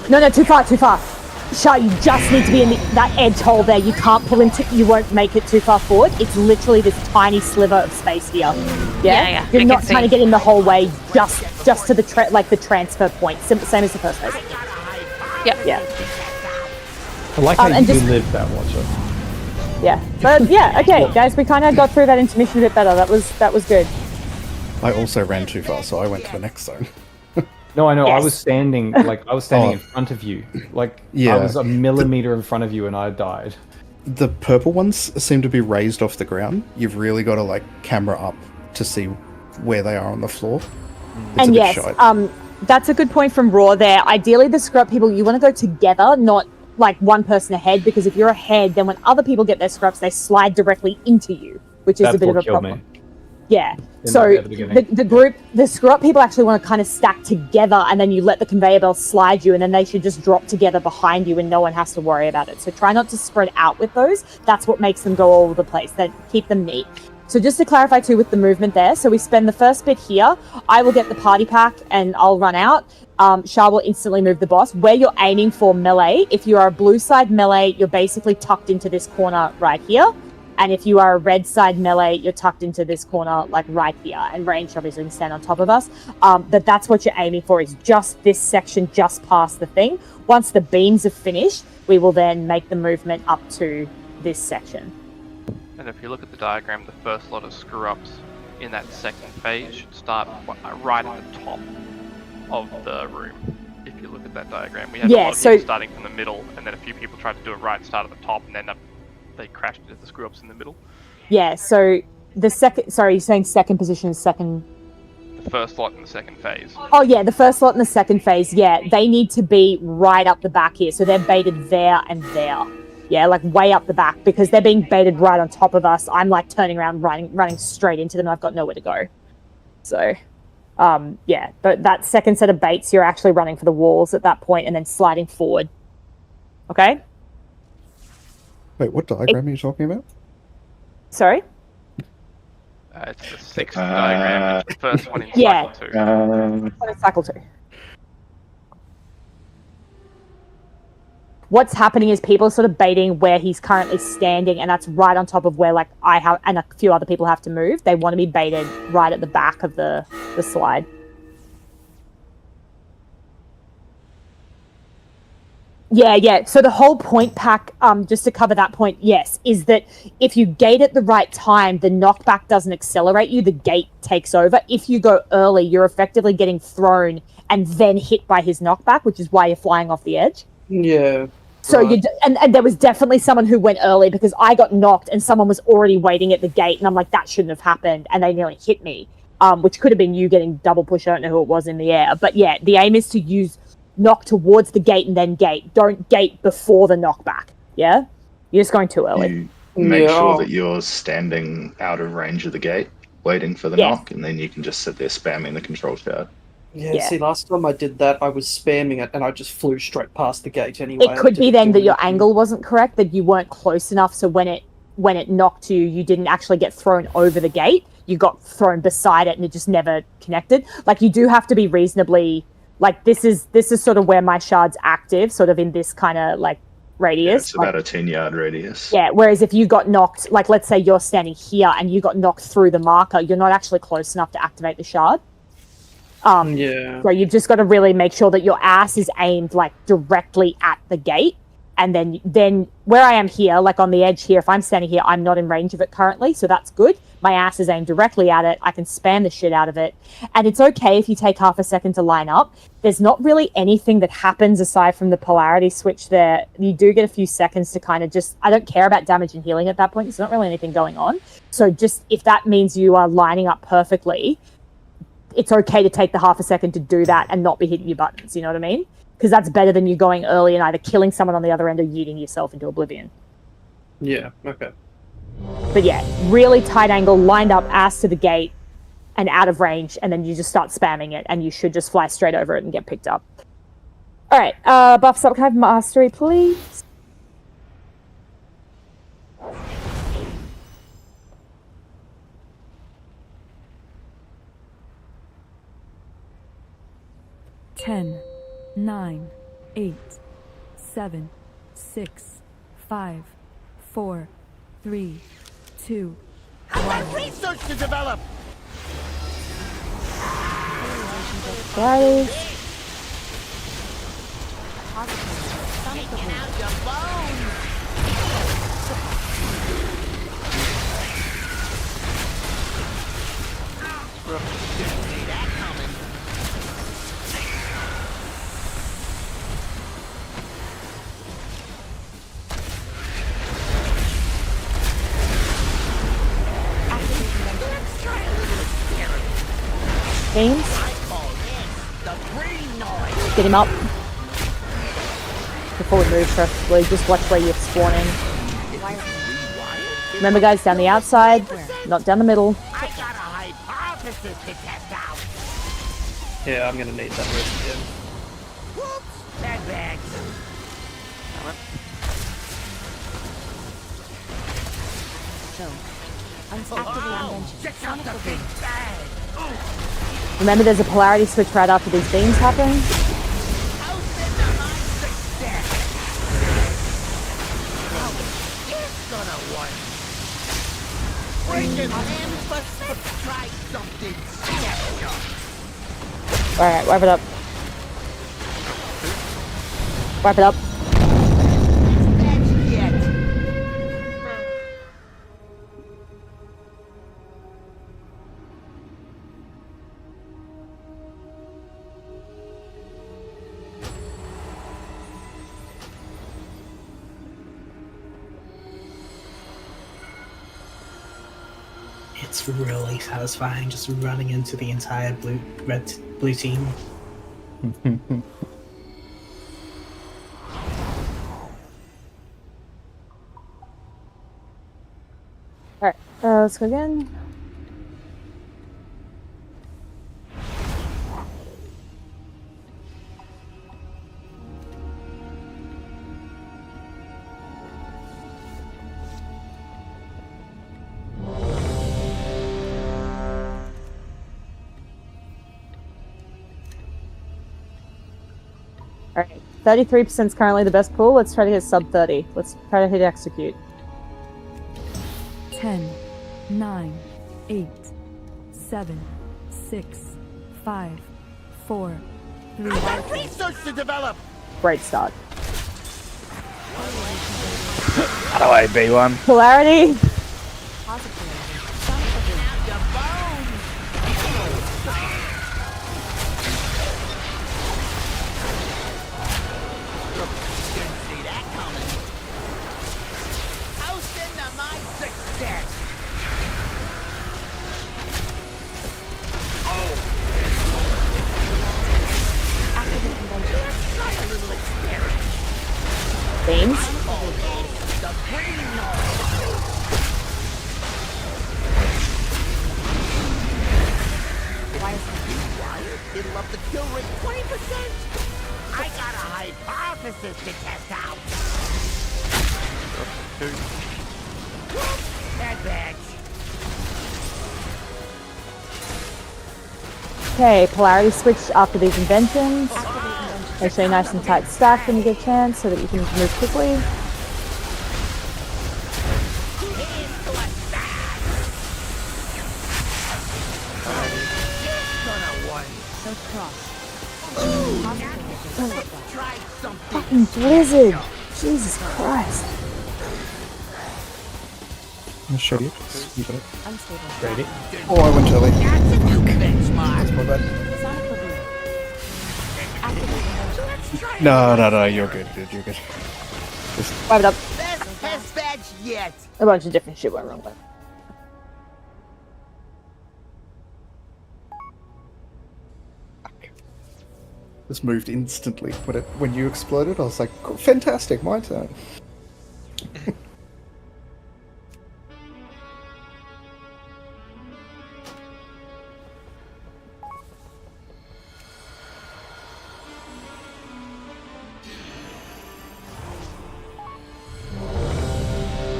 No, too far, too far. Shah, you just need to be in that edge hole there. You can't pull into, you won't make it too far forward. It's literally this tiny sliver of space here. Yeah? You're not trying to get in the whole way, just to the the transfer point. Same as the first phase. Yep. Yeah. I like how and you just- live that, Watcher. Yeah. But yeah, okay, guys, we kind of got through that intermission a bit better. That was good. I also ran too far, so I went to the next zone. No, I know. I Yes. was standing in front of you. Like Yeah. I was a millimeter in front of you, and I died. The purple ones seem to be raised off the ground. You've really got to like camera up to see where they are on the floor. It's And a bit yes, shite. that's a good point from Raw there. Ideally, the scrub people, you want to go together, not like one person ahead, because if you're ahead, then when other people get their scrubs, they slide directly into you, which is That's a bit what of a killed problem. me. Yeah. In So at the beginning. the scrub people actually want to kind of stack together, and then you let the conveyor belt slide you, and then they should just drop together behind you, and no one has to worry about it. So try not to spread out with those. That's what makes them go all over the place. Then keep them neat. So just to clarify too with the movement there, so we spend the first bit here. I will get the party pack and I'll run out. Shah will instantly move the boss. Where you're aiming for melee, if you are a blue side melee, you're basically tucked into this corner right here. And if you are a red side melee, you're tucked into this corner like right here. And range obviously can stand on top of us. But that's what you're aiming for, is just this section just past the thing. Once the beams are finished, we will then make the movement up to this section. And if you look at the diagram, the first lot of screw-ups in that second phase should start right at the top of the room. If you look at that diagram, we had a lot of people starting from the middle, and then a few people tried to do it right, start at the top, and then they crashed into the screw-ups in the middle. Yeah, so the second... Sorry, you're saying second position, second... The first lot in the second phase. Oh, yeah, the first lot in the second phase, yeah. They need to be right up the back here, so they're baited there and there. Yeah, like way up the back, because they're being baited right on top of us. I'm like turning around, running straight into them, and I've got nowhere to go. So, yeah, but that second set of baits, you're actually running for the walls at that point and then sliding forward. Okay? Wait, what diagram are you talking about? Sorry? It's the sixth diagram. It's the first one in Yeah. cycle 2. What is cycle 2? What's happening is people are sort of baiting where he's currently standing, and that's right on top of where like I have and a few other people have to move. They want to be baited right at the back of the slide. Yeah. So the whole point pack, just to cover that point, yes, is that if you gate at the right time, the knockback doesn't accelerate you, the gate takes over. If you go early, you're effectively getting thrown and then hit by his knockback, which is why you're flying off the edge. Yeah. So and there was definitely someone who went early, because I got knocked and someone was already waiting at the gate, and I'm like, that shouldn't have happened, and they nearly hit me, which could have been you getting double push. I don't know who it was in the air, but yeah, the aim is to use knock towards the gate and then gate. Don't gate before the knockback. Yeah, you're just going too early. You make sure that you're standing out of range of the gate, waiting for the knock, and then you can just sit there spamming the control shard. Yeah, see, last time I did that, I was spamming it, and I just flew straight past the gate anyway. It could be then that your angle wasn't correct, that you weren't close enough, so when it knocked you, you didn't actually get thrown over the gate. You got thrown beside it, and it just never connected. Like, you do have to be reasonably... Like, this is sort of where my shard's active, sort of in this kind of, like, radius. Yeah, it's about a 10-yard radius. Yeah, whereas if you got knocked... Like, let's say you're standing here, and you got knocked through the marker, you're not actually close enough to activate the shard. Yeah. So you've just got to really make sure that your ass is aimed like directly at the gate, and then where I am here, like on the edge here, if I'm standing here, I'm not in range of it currently, so that's good. My ass is aimed directly at it. I can spam the shit out of it, and it's okay if you take half a second to line up. There's not really anything that happens aside from the polarity switch there. You do get a few seconds to kind of just... I don't care about damage and healing at that point. There's not really anything going on. So just if that means you are lining up perfectly, it's okay to take the half a second to do that and not be hitting your buttons, you know what I mean? Because that's better than you going early and either killing someone on the other end or yeeting yourself into oblivion. Yeah, okay. But yeah, really tight angle, lined up, ass to the gate, and out of range, and then you just start spamming it, and you should just fly straight over it and get picked up. Alright, buffs up, can I have mastery, please? Ten, 9, 8, 7, 6, 5, 4, 3, 2, I got research to develop. Guys. Taking out your bones. Didn't see that coming. Let's try a little experiment. Games. I call this the green noise. Get him up. Before we move, preferably, just watch where you're spawning. Remember, guys, down the outside, not down the middle. I got a hypothesis to test out. Yeah, I'm gonna need that rest again. Whoops, that bag. So, activate Check out the big bag. Remember, there's a polarity switch right after these beams happen. It's gonna work. Break it, man. Let's try something special. Alright, wipe it up. Wipe it up. That's yet. It's really satisfying just running into the entire blue team. Alright, let's go again. Alright, 33% is currently the best pool. Let's try to hit sub 30. Let's try to hit execute. 10, 9, 8, 7, 6, 5, 4, 3. I got research to develop. Great start. How do I be one? Polarity. Beams. It'll up the kill rate 20%. I got a hypothesis to test out. That badge. Okay, polarity switch after these inventions. Make sure you're nice and tight stacked when you get a chance so that you can move quickly. Fucking blizzard! Jesus Christ. I'll show you. You got it. Ready? Oh, I went early. That's a new benchmark. That's my bad. No, you're good, you're good. Just Wipe it up. Best test badge yet. A bunch of different shit went wrong with it. just moved instantly when you exploded. I was like, cool, fantastic, my turn.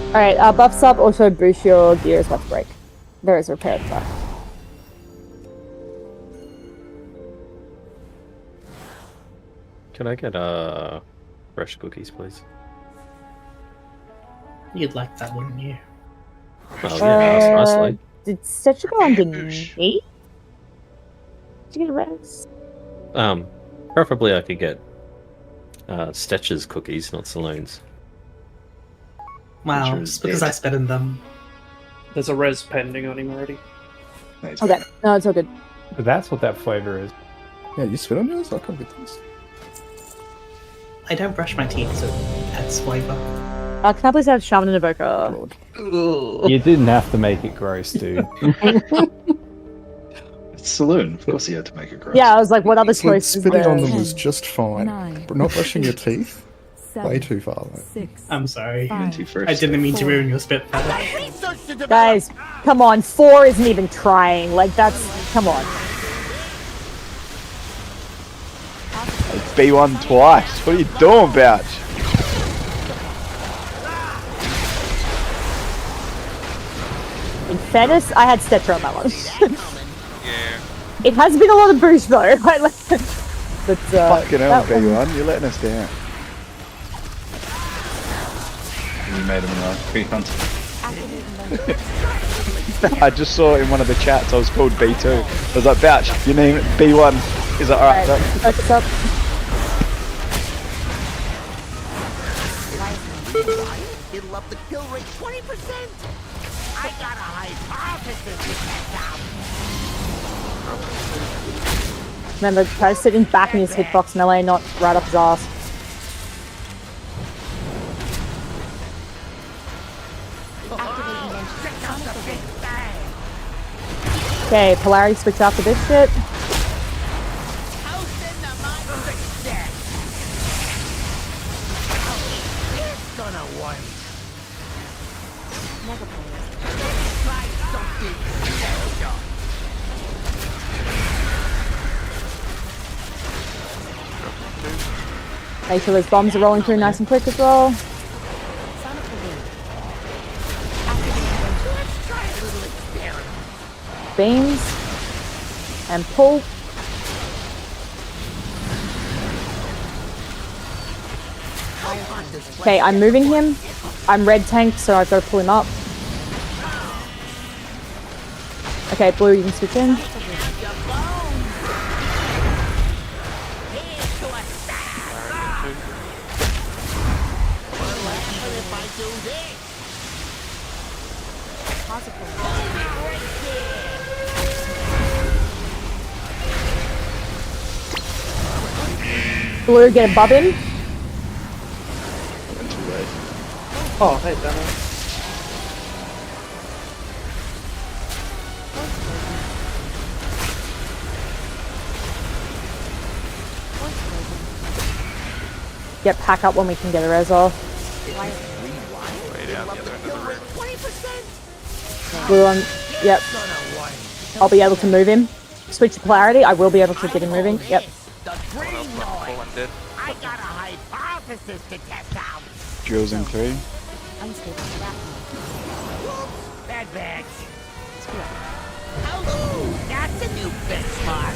Alright, buffs up also boost your gear as well to break. There is a repair at the back. Can I get fresh cookies, please? You'd like that, wouldn't you? Oh yeah, that's nicely. Did Stitcher go underneath? Did you get a res? Preferably I could get Stetcher's cookies, not Saloon's. Wow, just because I spit in them. There's a res pending on him already. Okay, no, it's all good. But that's what that flavor is. Yeah, you spit on yours? I can't get this. I don't brush my teeth, so that's flavor. Can I please have Shaman and Evoker? You didn't have to make it gross, dude. It's Saloon. Of course, he had to make it gross. Yeah, I was like, what other It's like choices spitting there? on them was just fine. But not brushing your teeth? Way too far, though. I'm sorry. Went too first. I didn't mean to ruin your spit feather. Guys, come on, 4 isn't even trying. Like, that's... Come on. It's B1 twice. What are you doing, Bouch? In fairness, I had Stetcher on that one. Yeah. It has been a lot of boost, though. But, Fucking hell, B1. You're letting us down. You made him free hunt. I just saw in one of the chats I was called B2. I was like, Bouch, your name B1. Is that alright? Focus up. It'll up the kill rate 20%. I got a hypothesis to test out. Remember, try sitting back in his hitbox melee, not right up his ass. Okay, polarity switch after this shit. It's gonna work. Try something. Make sure those bombs are rolling through nice and quick as well. Beams and pull. Okay, I'm moving him. I'm red tank, so I've got to pull him up. Okay, blue, you can switch in. Blue, get above him. Oh, hey, Dano. Get pack up when we can get a res off. Way down the other end of the room. Blue on. Yep. I'll be able to move him. Switch to polarity. I will be able to get him moving. Yep. I got a hypothesis to test out. Drills in 3. Bad bags. Oh, that's a new benchmark.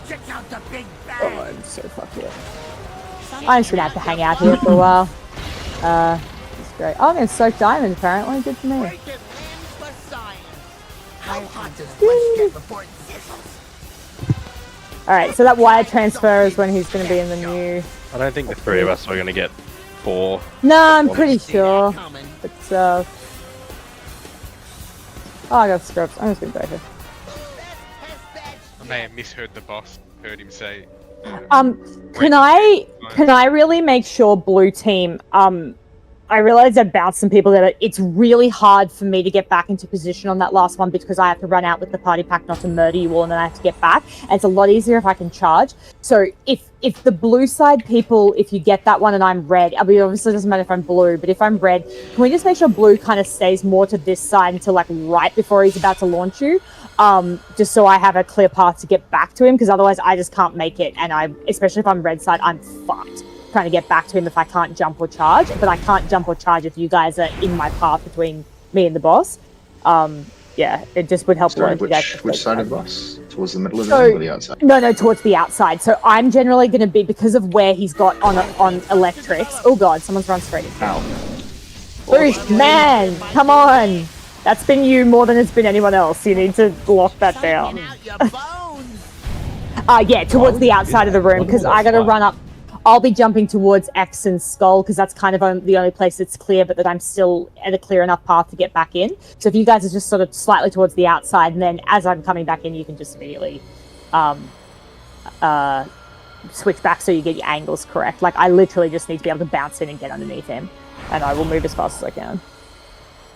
Check out the big bag. Oh, I'm so fucked up. I'm just gonna have to hang out here for a while. It's great. Oh, I'm gonna soak diamond apparently. Good for me. Alright, so that wire transfer is when he's going to be in the new... I don't think the three of us are going to get 4. No, I'm pretty sure. But, oh, I got scrubs. I'm just going to go here. I may have misheard the boss. Heard him say. Can I really make sure blue team, I realized I bounced some people that it's really hard for me to get back into position on that last one because I have to run out with the party pack not to murder you all and then I have to get back. And it's a lot easier if I can charge. So if the blue side people, if you get that one and I'm red, I mean, obviously it doesn't matter if I'm blue, but if I'm red, can we just make sure blue kind of stays more to this side until like right before he's about to launch you? Just so I have a clear path to get back to him because otherwise I just can't make it. And especially if I'm red side, I'm fucked. Trying to get back to him if I can't jump or charge, but I can't jump or charge if you guys are in my path between me and the boss. Yeah, it just would help. Sorry, which side of the boss? Towards the middle of the So, room or the outside? No, towards the outside. So I'm generally going to be, because of where he's got on electrics. Oh god, someone's run straight. Ow. Boost, man, come on. That's been you more than it's been anyone else. You need to lock that down. Yeah, towards the outside of the room, because I gotta run up. I'll be jumping towards X and Skull, because that's kind of the only place that's clear, but that I'm still at a clear enough path to get back in. So if you guys are just sort of slightly towards the outside, and then as I'm coming back in, you can just immediately switch back so you get your angles correct. Like, I literally just need to be able to bounce in and get underneath him, and I will move as fast as I can.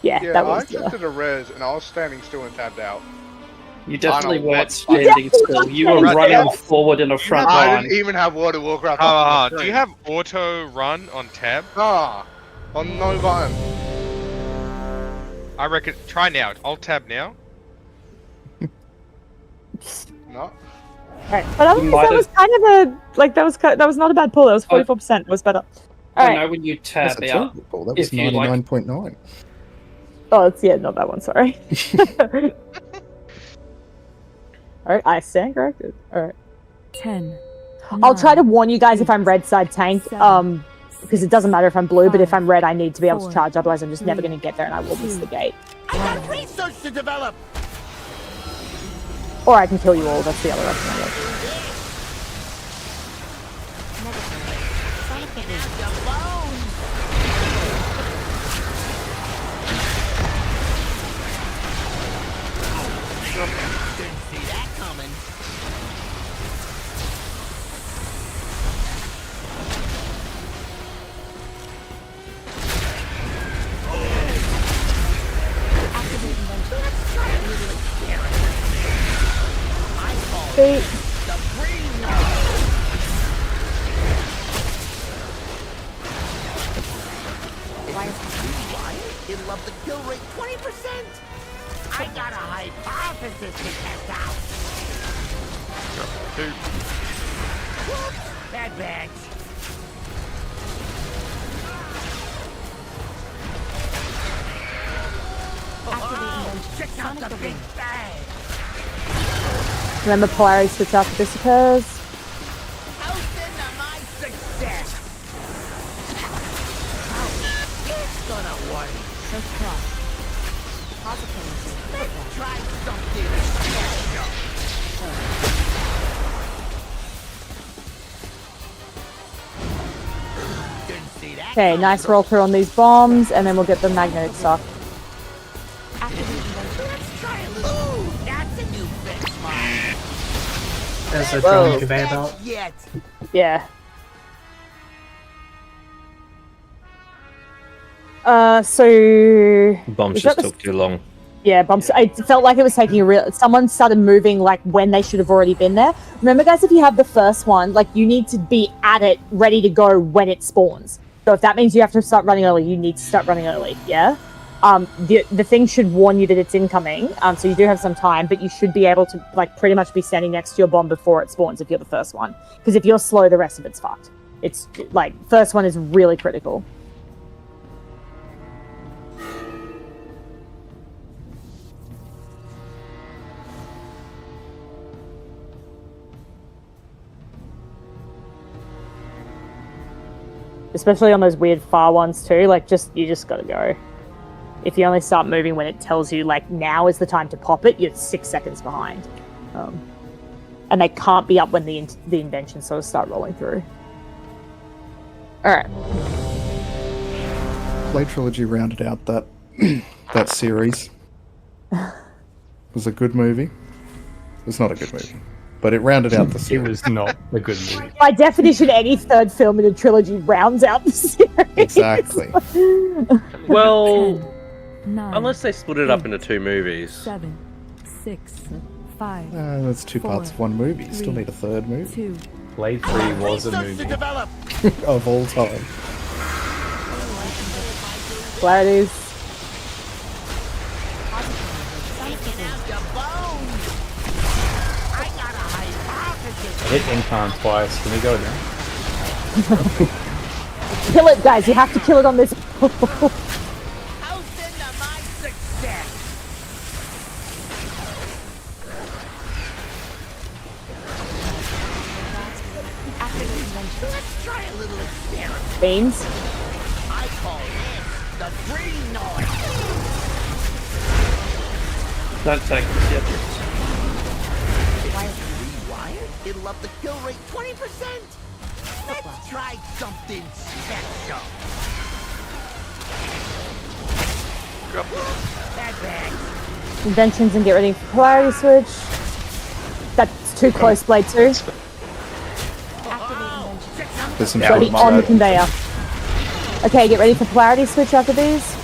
Yeah, that was... I accepted a res, and I was standing still and tabbed out. You definitely weren't standing still. You were running forward in a front line. I didn't even have water walk do you have auto run on tab? Ah, on no button. I reckon. Try now. I'll tab now. No. Alright, but otherwise that was kind of a that was not a bad pull. That was 44%. It was better. I know when you tab out. That was 99.9. Oh, it's not that one. Sorry. Alright, I stand corrected. Alright. 10. I'll try to warn you guys if I'm red side tank, because it doesn't matter if I'm blue, but if I'm red, I need to be able to charge, otherwise I'm just never going to get there and I will miss the gate. I got research to develop. Or I can kill you all, that's the other option I guess. Didn't see that coming. It'll up the kill rate 20%. I got a hypothesis to test out. Whoops, bad bags. Oh, check out the big bag. Remember polarity switch after this occurs. How's into my success? It's gonna work. So cross. Positivity. Let's try something special. Didn't see that. Okay, nice roll through on these bombs, and then we'll get the magnetic stock. Let's try a little. Ooh, that's a new benchmark. There's a drone conveyor belt. Yet. Yeah. So... Bombs just took too long. Yeah, bombs. It felt like it was taking a real... Someone started moving, like, when they should have already been there. Remember, guys, if you have the first one, like, you need to be at it, ready to go when it spawns. So if that means you have to start running early, you need to start running early, yeah? The thing should warn you that it's incoming, so you do have some time, but you should be able to, like, pretty much be standing next to your bomb before it spawns if you're the first one. Because if you're slow, the rest of it's fucked. It's, like, first one is really critical. Especially on those weird far ones too, like you just gotta go. If you only start moving when it tells you like now is the time to pop it, you're 6 seconds behind. And they can't be up when the inventions sort of start rolling through. Alright. Blade Trilogy rounded out that that series. It was a good movie. It was not a good movie. But it rounded out the series. It was not a good movie. By definition, any third film in a trilogy rounds out the series. Exactly. Well, 9, unless they split it up into two movies. 7, 6, 5. That's two parts of one movie. You still need a third movie. 2. Blade 3 was a movie. Of all time. Clarities. I hit Incarn twice. Can we go now? Kill it, guys. You have to kill it on this. How's into my success? Let's try a little experiment. Beans. I call this the green noise. Don't take this yet. Rewired? It'll up the kill rate 20%! Let's try something special! Inventions and get ready for polarity switch. That's too close, Blade 2. There's some Got to be on the conveyor. Okay, get ready for polarity switch after these.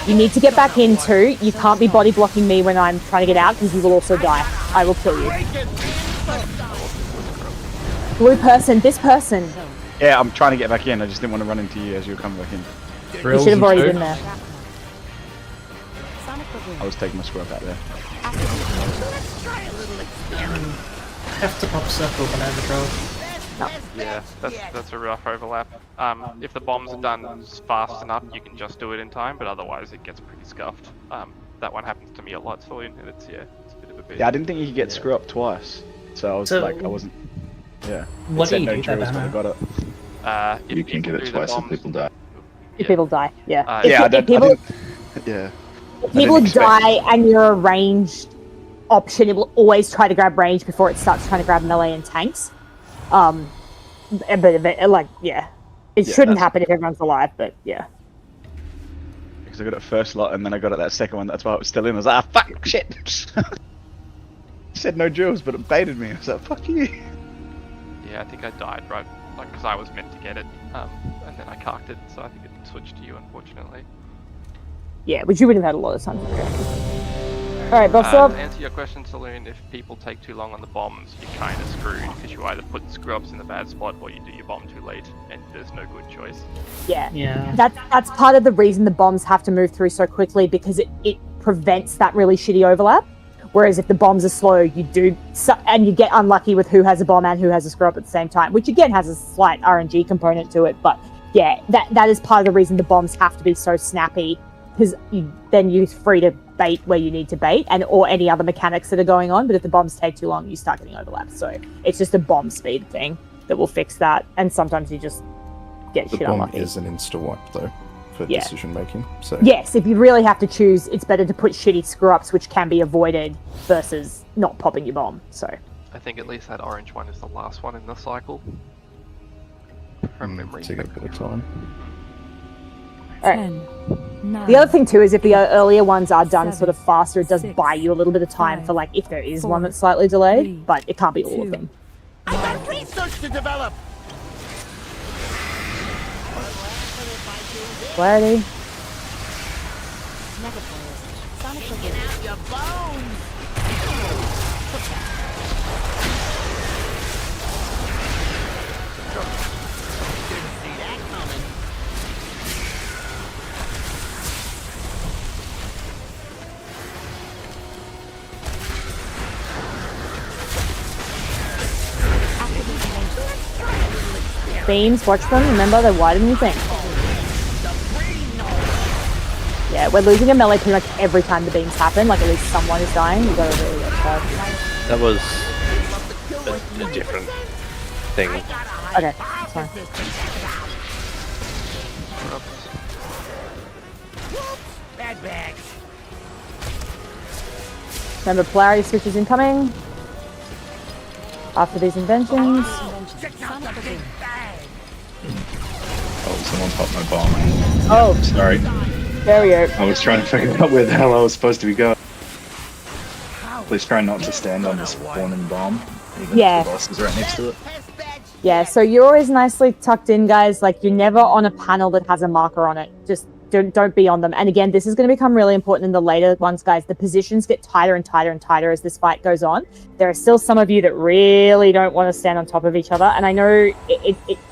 You need to get back in too. You can't be body blocking me when I'm trying to get out because you will also die. I will kill you. Blue person, this person. Yeah, I'm trying to get back in. I just didn't want to run into you as you were coming back in. You should have already been there. I was taking my scrub out there. Have to pop circle when I overdraw. Yeah, that's a rough overlap. If the bombs are done fast enough, you can just do it in time, but otherwise it gets pretty scuffed. That one happens to me a lot, so and it's a bit of a beat. Yeah, I didn't think you could get screw up twice, so I was like, I wasn't. Yeah. What do you no do drills, then, but I got it. You can get it twice and people die. If people die, yeah. Yeah, if people, yeah. if people die and you're a ranged option, it will always try to grab range before it starts trying to grab melee and tanks. But like, yeah, it shouldn't happen if everyone's alive, but yeah. Because I got it first lot and then I got it that second one. That's why I was still in. I was like, ah, fuck, shit. Said no drills, but it baited me. I was like, fuck you. Yeah, I think I died right, like, because I was meant to get it, and then I carked it, so I think it switched to you, unfortunately. Yeah, which you wouldn't have had a lot of time for. Alright, boss up. To answer your question, Saloon, if people take too long on the bombs, you're kind of screwed, because you either put screw-ups in the bad spot, or you do your bomb too late, and there's no good choice. Yeah. That's part of the reason the bombs have to move through so quickly, because it prevents that really shitty overlap. Whereas if the bombs are slow, you do, and you get unlucky with who has a bomb and who has a screw up at the same time, which again has a slight RNG component to it. But yeah, that is part of the reason the bombs have to be so snappy, because then you're free to bait where you need to bait, or any other mechanics that are going on. But if the bombs take too long, you start getting overlapped. So it's just a bomb speed thing that will fix that. And sometimes you just get shit unlucky. The bomb is an insta wipe though. Decision making. So yes, if you really have to choose, it's better to put shitty screw ups which can be avoided versus not popping your bomb. So I think at least that orange one is the last one in the cycle. From memory. Take a bit of time. Alright. The other thing too is if the earlier ones are done sort of faster, it does buy you a little bit of time for like if there is one that's slightly delayed, but it can't be all of them. I got research to develop. Clarity. Taking out your bones. Didn't see that coming. Beams, watch them. Remember, they're wider than you think. Yeah, we're losing a melee pretty much every time the beams happen. Like, at least someone is dying. We've got to really get close. That was a different thing. Okay, that's fine. Bad bags. Remember, polarity switch is incoming. After these inventions. Oh, someone popped my bomb. Oh. Sorry. There we go. I was trying to figure out where the hell I was supposed to be going. Please try not to stand on the spawning bomb. Even if the boss is right next to it. Yeah, so you're always nicely tucked in, guys. Like, you're never on a panel that has a marker on it. Just don't be on them. And again, this is going to become really important in the later ones, guys. The positions get tighter and tighter and tighter as this fight goes on. There are still some of you that really don't want to stand on top of each other. And I know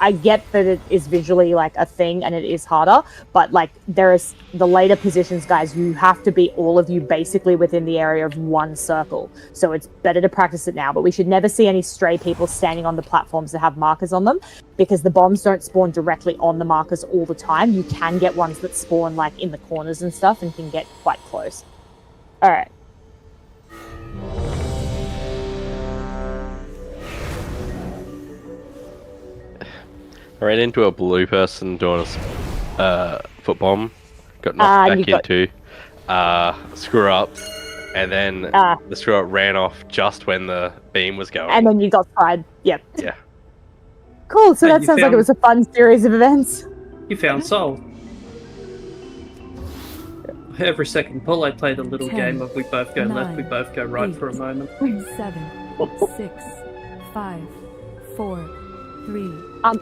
I get that it is visually like a thing and it is harder, but like there is the later positions, guys, you have to be all of you basically within the area of one circle. So it's better to practice it now, but we should never see any stray people standing on the platforms that have markers on them, because the bombs don't spawn directly on the markers all the time. You can get ones that spawn like in the corners and stuff and can get quite close. All right. I ran into a blue person doing foot bomb, got knocked back into, screw up, and then the screw up ran off just when the beam was going. And then you got fried. Yep. Yeah. Cool. So that sounds like it was a fun series of events. You found Soul. Every second pull, I play the little 10, game of we both go left, 9, we both go right 8, for a moment. 7, 6, 5, 4, 3.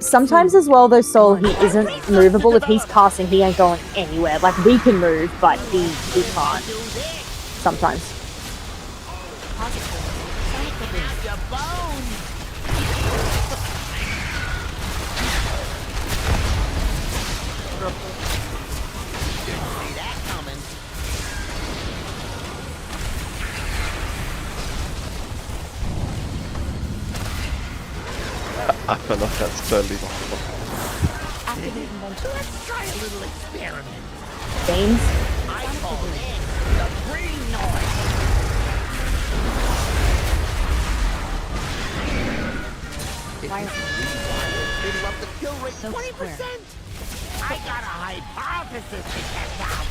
Sometimes as well, though, Soul, he isn't movable. If he's casting, he ain't going anywhere. Like, we can move, but he can't. Sometimes. I feel like that's totally not Let's try a little experiment. James? I call it the green noise. They love the kill rate 20%. I got a hypothesis to test out.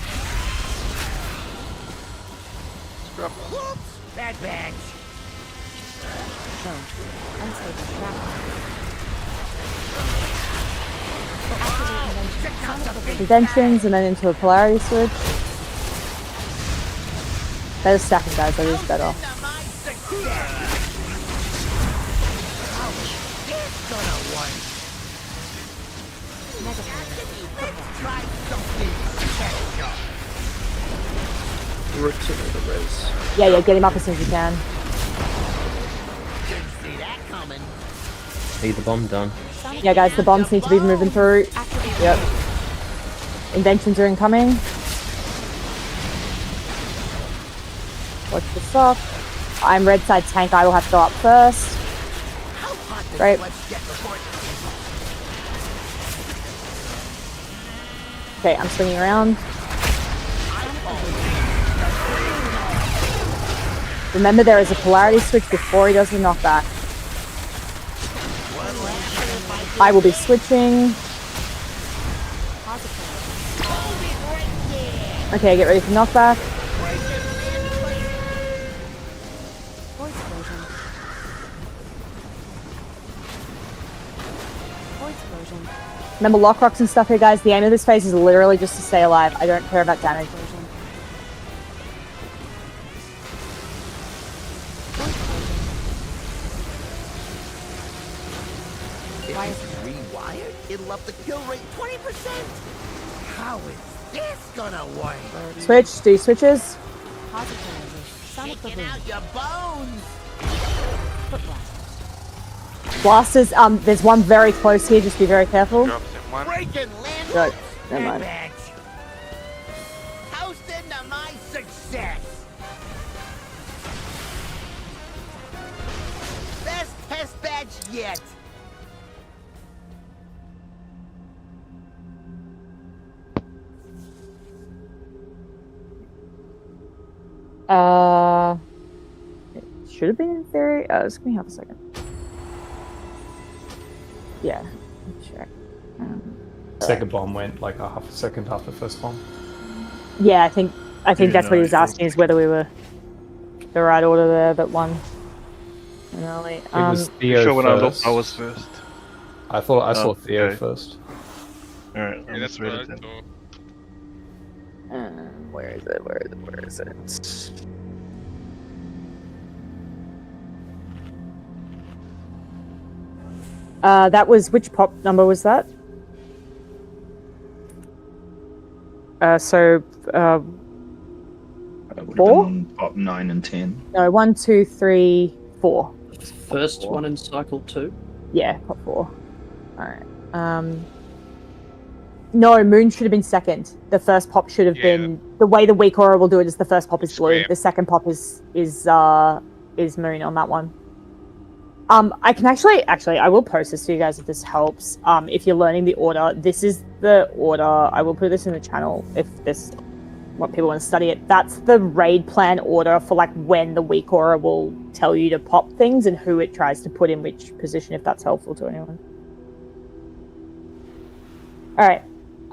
Whoops! Bad badge. Unstable trap. Inventions, and then into a polarity switch. Better stacking, guys. That is better. Yeah, get him up as soon as you can. Need the bomb done. Yeah, guys, the bombs need to be moving through. Yep. Inventions are incoming. Watch the stop. I'm red side tank. I will have to go up first. Great. Okay, I'm swinging around. Remember, there is a polarity switch before he does the knockback. I will be switching. Okay, get ready for knockback. Remember lock rocks and stuff here, guys. The aim of this phase is literally just to stay alive. I don't care about damage. If it's rewired, it'll up the kill rate 20%. How is this gonna work? Switch, do switches. Shaking out your bones. Blasters, there's one very close here, just be very careful. Breaking land. Good, never mind. Toast into my success. Best test badge yet. It should have been in theory. Just give me half a second. Yeah, check. Second bomb went like a half a second after first bomb. Yeah, I think that's what he was asking, is whether we were the right order there that won. Early. It was Theo sure when first. I was first. I thought I saw Theo okay. first. Alright, Yeah, that's read it right. then. Where is it? Where is it? That was, which pop number was that? That would 4? have been pop 9 and 10. No, 1, 2, 3, 4. First one in cycle 2? Yeah, pop 4. Alright. No, Moon should have been second. The first pop should have been, the way the weak aura will do it is the first pop is blue. The second pop is Moon on that one. I can actually, I will post this to you guys if this helps. If you're learning the order, this is the order. I will put this in the channel if this, what people want to study it. That's the raid plan order for like when the weak aura will tell you to pop things and who it tries to put in which position, if that's helpful to anyone. All right.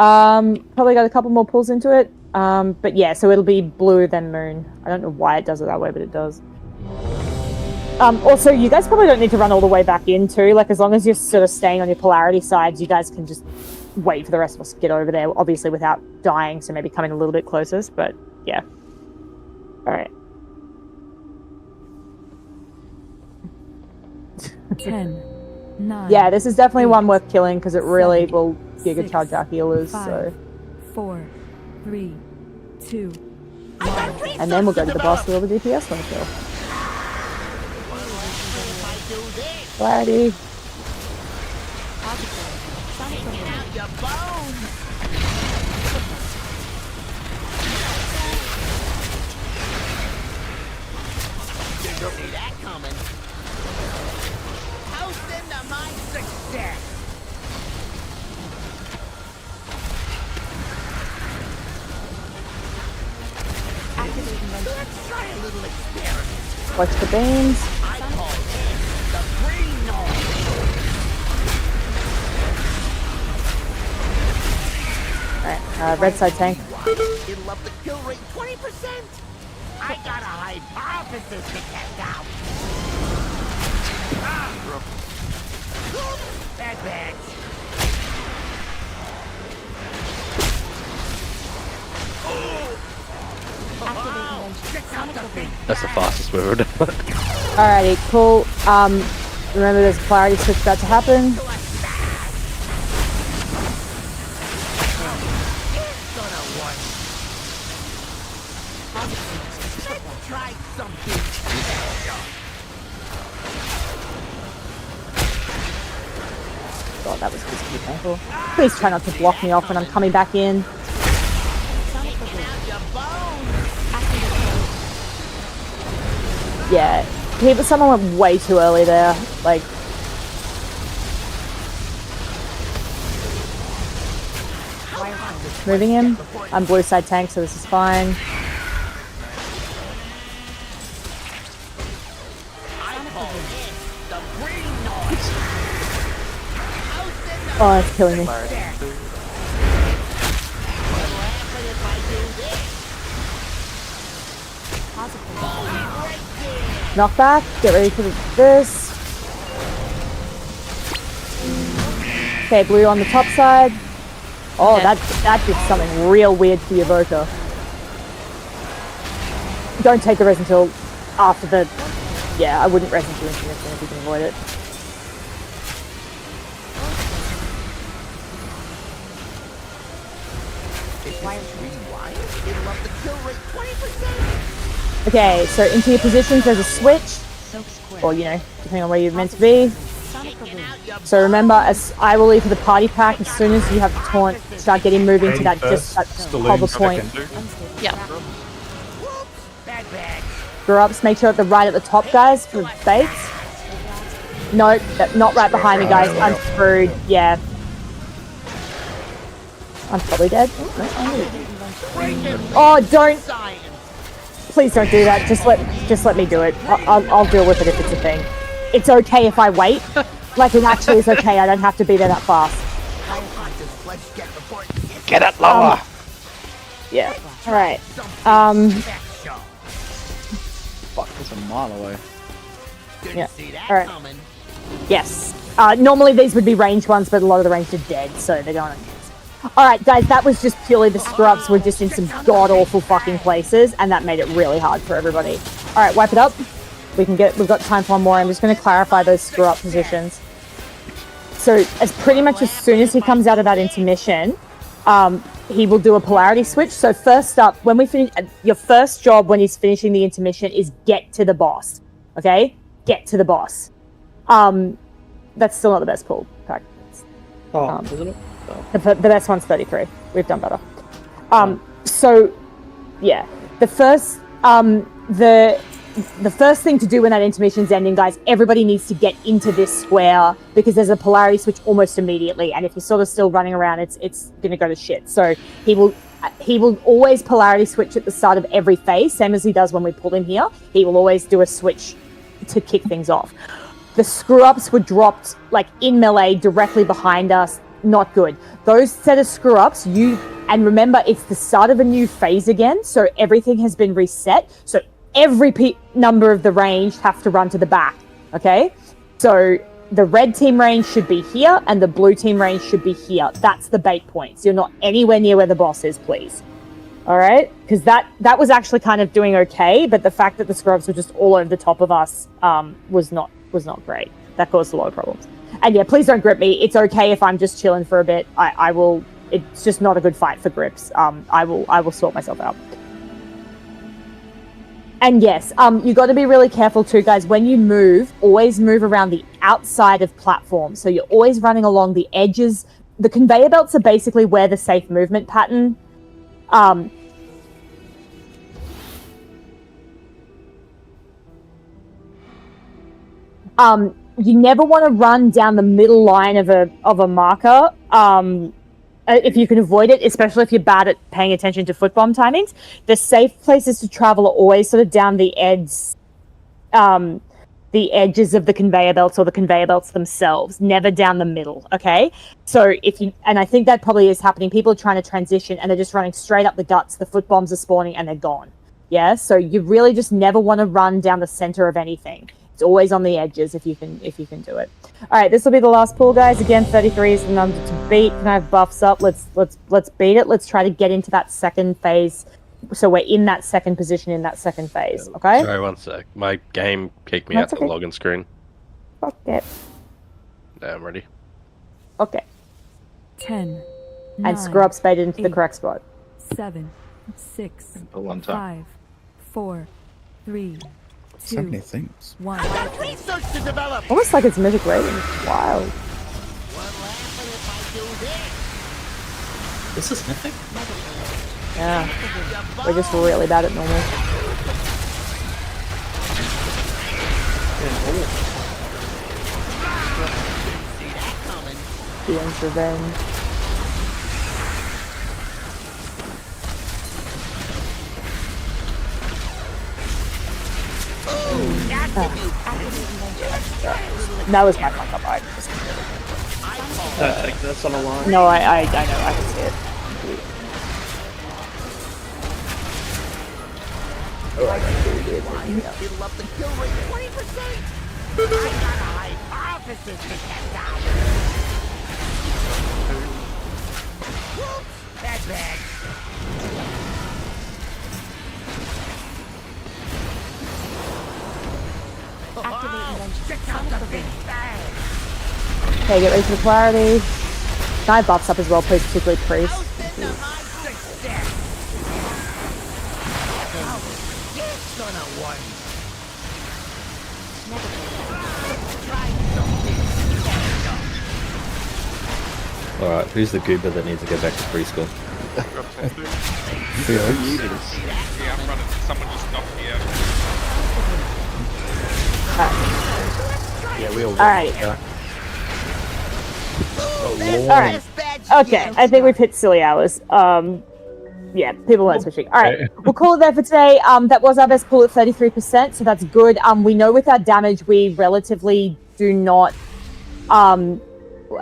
Probably got a couple more pulls into it. But yeah, so it'll be blue then moon. I don't know why it does it that way, but it does. Also, you guys probably don't need to run all the way back in too. Like, as long as you're sort of staying on your polarity sides, you guys can just wait for the rest of us to get over there, obviously without dying, so maybe coming a little bit closer, but yeah. Alright. 10, 9. Yeah, this is definitely one worth killing, because it really 7, will giga 6, charge our healers, 5, so... 4, 3, 2, And then we'll go to the boss with all the DPS on the kill. Polarity. Don't see that coming. Toast into my success. Let's try a little experiment. Watch the beams. I call it the green noise. Alright, red side tank. It'll up the kill rate 20%. I got a hypothesis to test out. Bad bitch. That's the fastest we've ever done. Alrighty, cool. Remember there's a polarity switch about to happen. Try something. God, that was just painful. Please try not to block me off when I'm coming back in. Yeah, someone went way too early there. Like, moving him. I'm blue side tank, so this is fine. Oh, it's killing me. Knockback, get ready for this. Okay, blue on the top side. Oh, that did something real weird to the evoker. Don't take the res until after the... Yeah, I wouldn't res into intermission if you can avoid it. Okay, so into your positions there's a switch, or you know, depending on where you're meant to be. So remember, as I will leave for the party pack as soon as you have the taunt, start getting moving to that hover point. Yeah. Screw ups, make sure at the right at the top, guys, for baits. No, not right behind me, guys. I'm screwed. Yeah. I'm probably dead. Oh, don't! Please don't do that. Just let me do it. I'll deal with it if it's a thing. It's okay if I wait. Like, it actually is okay. I don't have to be there that fast. Get it lower. Yeah. All right. Fuck, that's a mile away. Yeah. All right. Yes. Normally these would be ranged ones, but a lot of the ranged are dead, so they're going on. Alright guys, that was just purely the screw-ups were just in some god-awful fucking places, and that made it really hard for everybody. Alright, wipe it up. We've got time for one more. I'm just going to clarify those screw-up positions. So, pretty much as soon as he comes out of that intermission, he will do a polarity switch. So first up, when we finish, your first job when he's finishing the intermission is get to the boss. Okay? Get to the boss. That's still not the best pull practice. Isn't it? The best one's 33. We've done better. So, yeah. The first thing to do when that intermission's ending, guys, everybody needs to get into this square because there's a polarity switch almost immediately, and if you're sort of still running around, it's gonna go to shit. So he will always polarity switch at the start of every phase, same as he does when we pull him here. He will always do a switch to kick things off. The screw-ups were dropped like in melee directly behind us. not good. Those set of screw-ups, and remember, it's the start of a new phase again, so everything has been reset. So every number of the range have to run to the back, okay? So the red team range should be here, and the blue team range should be here. That's the bait points. You're not anywhere near where the boss is, please. All right? Because that was actually kind of doing okay, but the fact that the scrubs were just all over the top of us was not great. That caused a lot of problems. And yeah, please don't grip me. It's okay if I'm just chilling for a bit. I will. It's just not a good fight for grips. I will sort myself out. And yes, you got to be really careful too, guys. When you move, always move around the outside of platforms. So you're always running along the edges. The conveyor belts are basically where the safe movement pattern. You never want to run down the middle line of a marker. If you can avoid it, especially if you're bad at paying attention to foot bomb timings. The safe places to travel are always sort of down the edges of the conveyor belts or the conveyor belts themselves, never down the middle, okay? So and I think that probably is happening. People are trying to transition and they're just running straight up the guts. The foot bombs are spawning and they're gone. Yeah, so you really just never want to run down the center of anything. It's always on the edges if you can do it. All right, this will be the last pool, guys. Again, 33 is the number to beat. Can I have buffs up? Let's beat it. Let's try to get into that second phase. So we're in that second position in that second phase. Okay. Sorry, one sec. My game kicked me out the login screen. Okay. Yeah, I'm ready. Okay. 10. And screw up spade into the correct spot. 7, 6, one time. 5, 4, 3, 2, So many things. 1. I got research to develop. Almost like it's mythic rating. Wild. What will happen if I do this? This is mythic? Yeah. We're just really bad at normal. Ian's revenge. That was my fuck up. Don't think that's on a line. No, I know. I can see it. It'll up the kill rate 20%. I got a hypothesis to test out. Whoops, that's bad. Check out the big bang. Okay, get ready for the clarity. Can I have buffs up as well, please, particularly priest? Alright, who's the goober that needs to go back to preschool? Yeah, I'm running. Someone just knocked me out. Yeah, we all Alright. Yeah. Alright. Okay, I think we've hit silly hours. Yeah, people weren't switching. Alright, we'll call it there for today. That was our best pool at 33%, so that's good. We know with our damage we relatively do not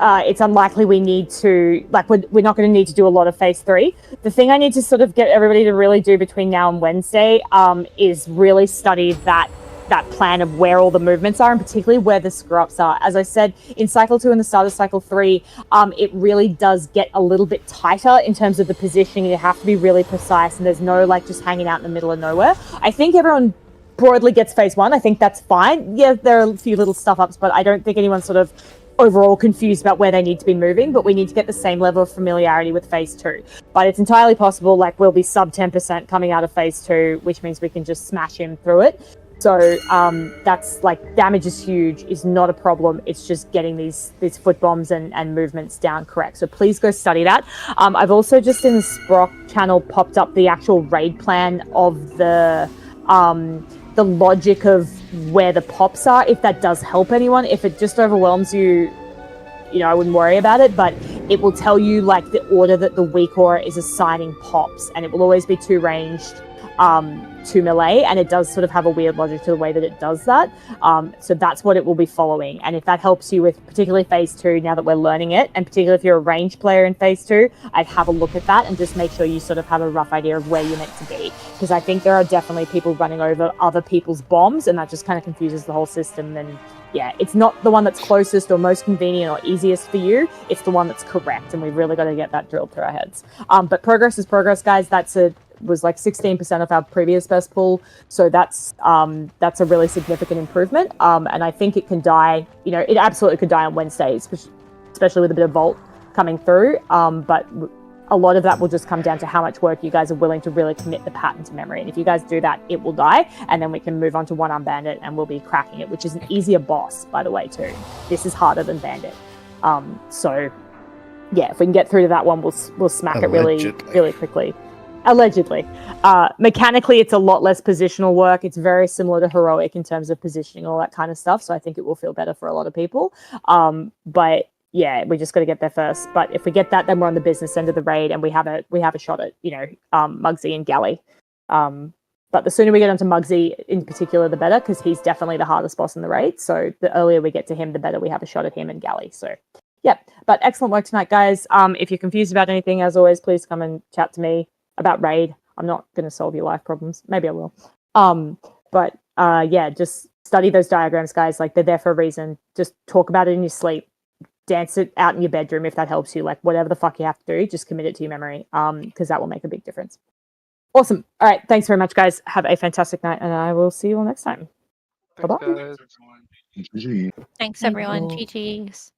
it's unlikely we need to, we're not going to need to do a lot of phase 3. The thing I need to sort of get everybody to really do between now and Wednesday is really study that plan of where all the movements are, and particularly where the screw-ups are. As I said, in Cycle 2 and the start of Cycle 3, it really does get a little bit tighter in terms of the positioning. You have to be really precise, and there's no, just hanging out in the middle of nowhere. I think everyone broadly gets phase 1. I think that's fine. Yeah, there are a few little stuff-ups, but I don't think anyone's sort of overall confused about where they need to be moving, but we need to get the same level of familiarity with phase 2. But it's entirely possible, we'll be sub 10% coming out of phase 2, which means we can just smash him through it. So that's damage is huge, is not a problem. It's just getting these foot bombs and movements down correct. So please go study that. I've also just in the Sprock channel popped up the actual raid plan of the logic of where the pops are, if that does help anyone. If it just overwhelms you, I wouldn't worry about it, but it will tell you the order that the weak aura is assigning pops, and it will always be 2 ranged. to melee, and it does sort of have a weird logic to the way that it does that. So that's what it will be following. And if that helps you with particularly phase 2, now that we're learning it, and particularly if you're a ranged player in phase 2, I'd have a look at that and just make sure you sort of have a rough idea of where you're meant to be. Because I think there are definitely people running over other people's bombs, and that just kind of confuses the whole system. And yeah, it's not the one that's closest or most convenient or easiest for you. It's the one that's correct, and we've really got to get that drilled through our heads. But progress is progress, guys. Was like 16% of our previous best pull, so that's a really significant improvement. And I think it can die. You know, it absolutely could die on Wednesday, especially with a bit of Volt coming through. But a lot of that will just come down to how much work you guys are willing to really commit the pattern to memory. And if you guys do that, it will die, and then we can move on to One Arm Bandit, and we'll be cracking it, which is an easier boss, by the way, too. This is harder than Bandit. So yeah, if we can get through to that one, we'll smack it really quickly. Allegedly. Mechanically, it's a lot less positional work. It's very similar to Heroic in terms of positioning, all that kind of stuff. So I think it will feel better for a lot of people. But yeah, we just got to get there first. But if we get that, then we're on the business end of the raid, and we have a shot at, you know, Muggsy and Galley. But the sooner we get onto Muggsy in particular, the better, because he's definitely the hardest boss in the raid. So the earlier we get to him, the better we have a shot at him and Galley. So yeah, but excellent work tonight, guys. If you're confused about anything, as always, please come and chat to me about raid. I'm not going to solve your life problems. Maybe I will. But yeah, just study those diagrams, guys. Like, they're there for a reason. Just talk about it in your sleep. Dance it out in your bedroom if that helps you. Like, whatever the fuck you have to do, just commit it to your memory, because that will make a big difference. Awesome. All right. Thanks very much, guys. Have a fantastic night, and I will see you all next time. Bye-bye. Thanks, everyone. GG's.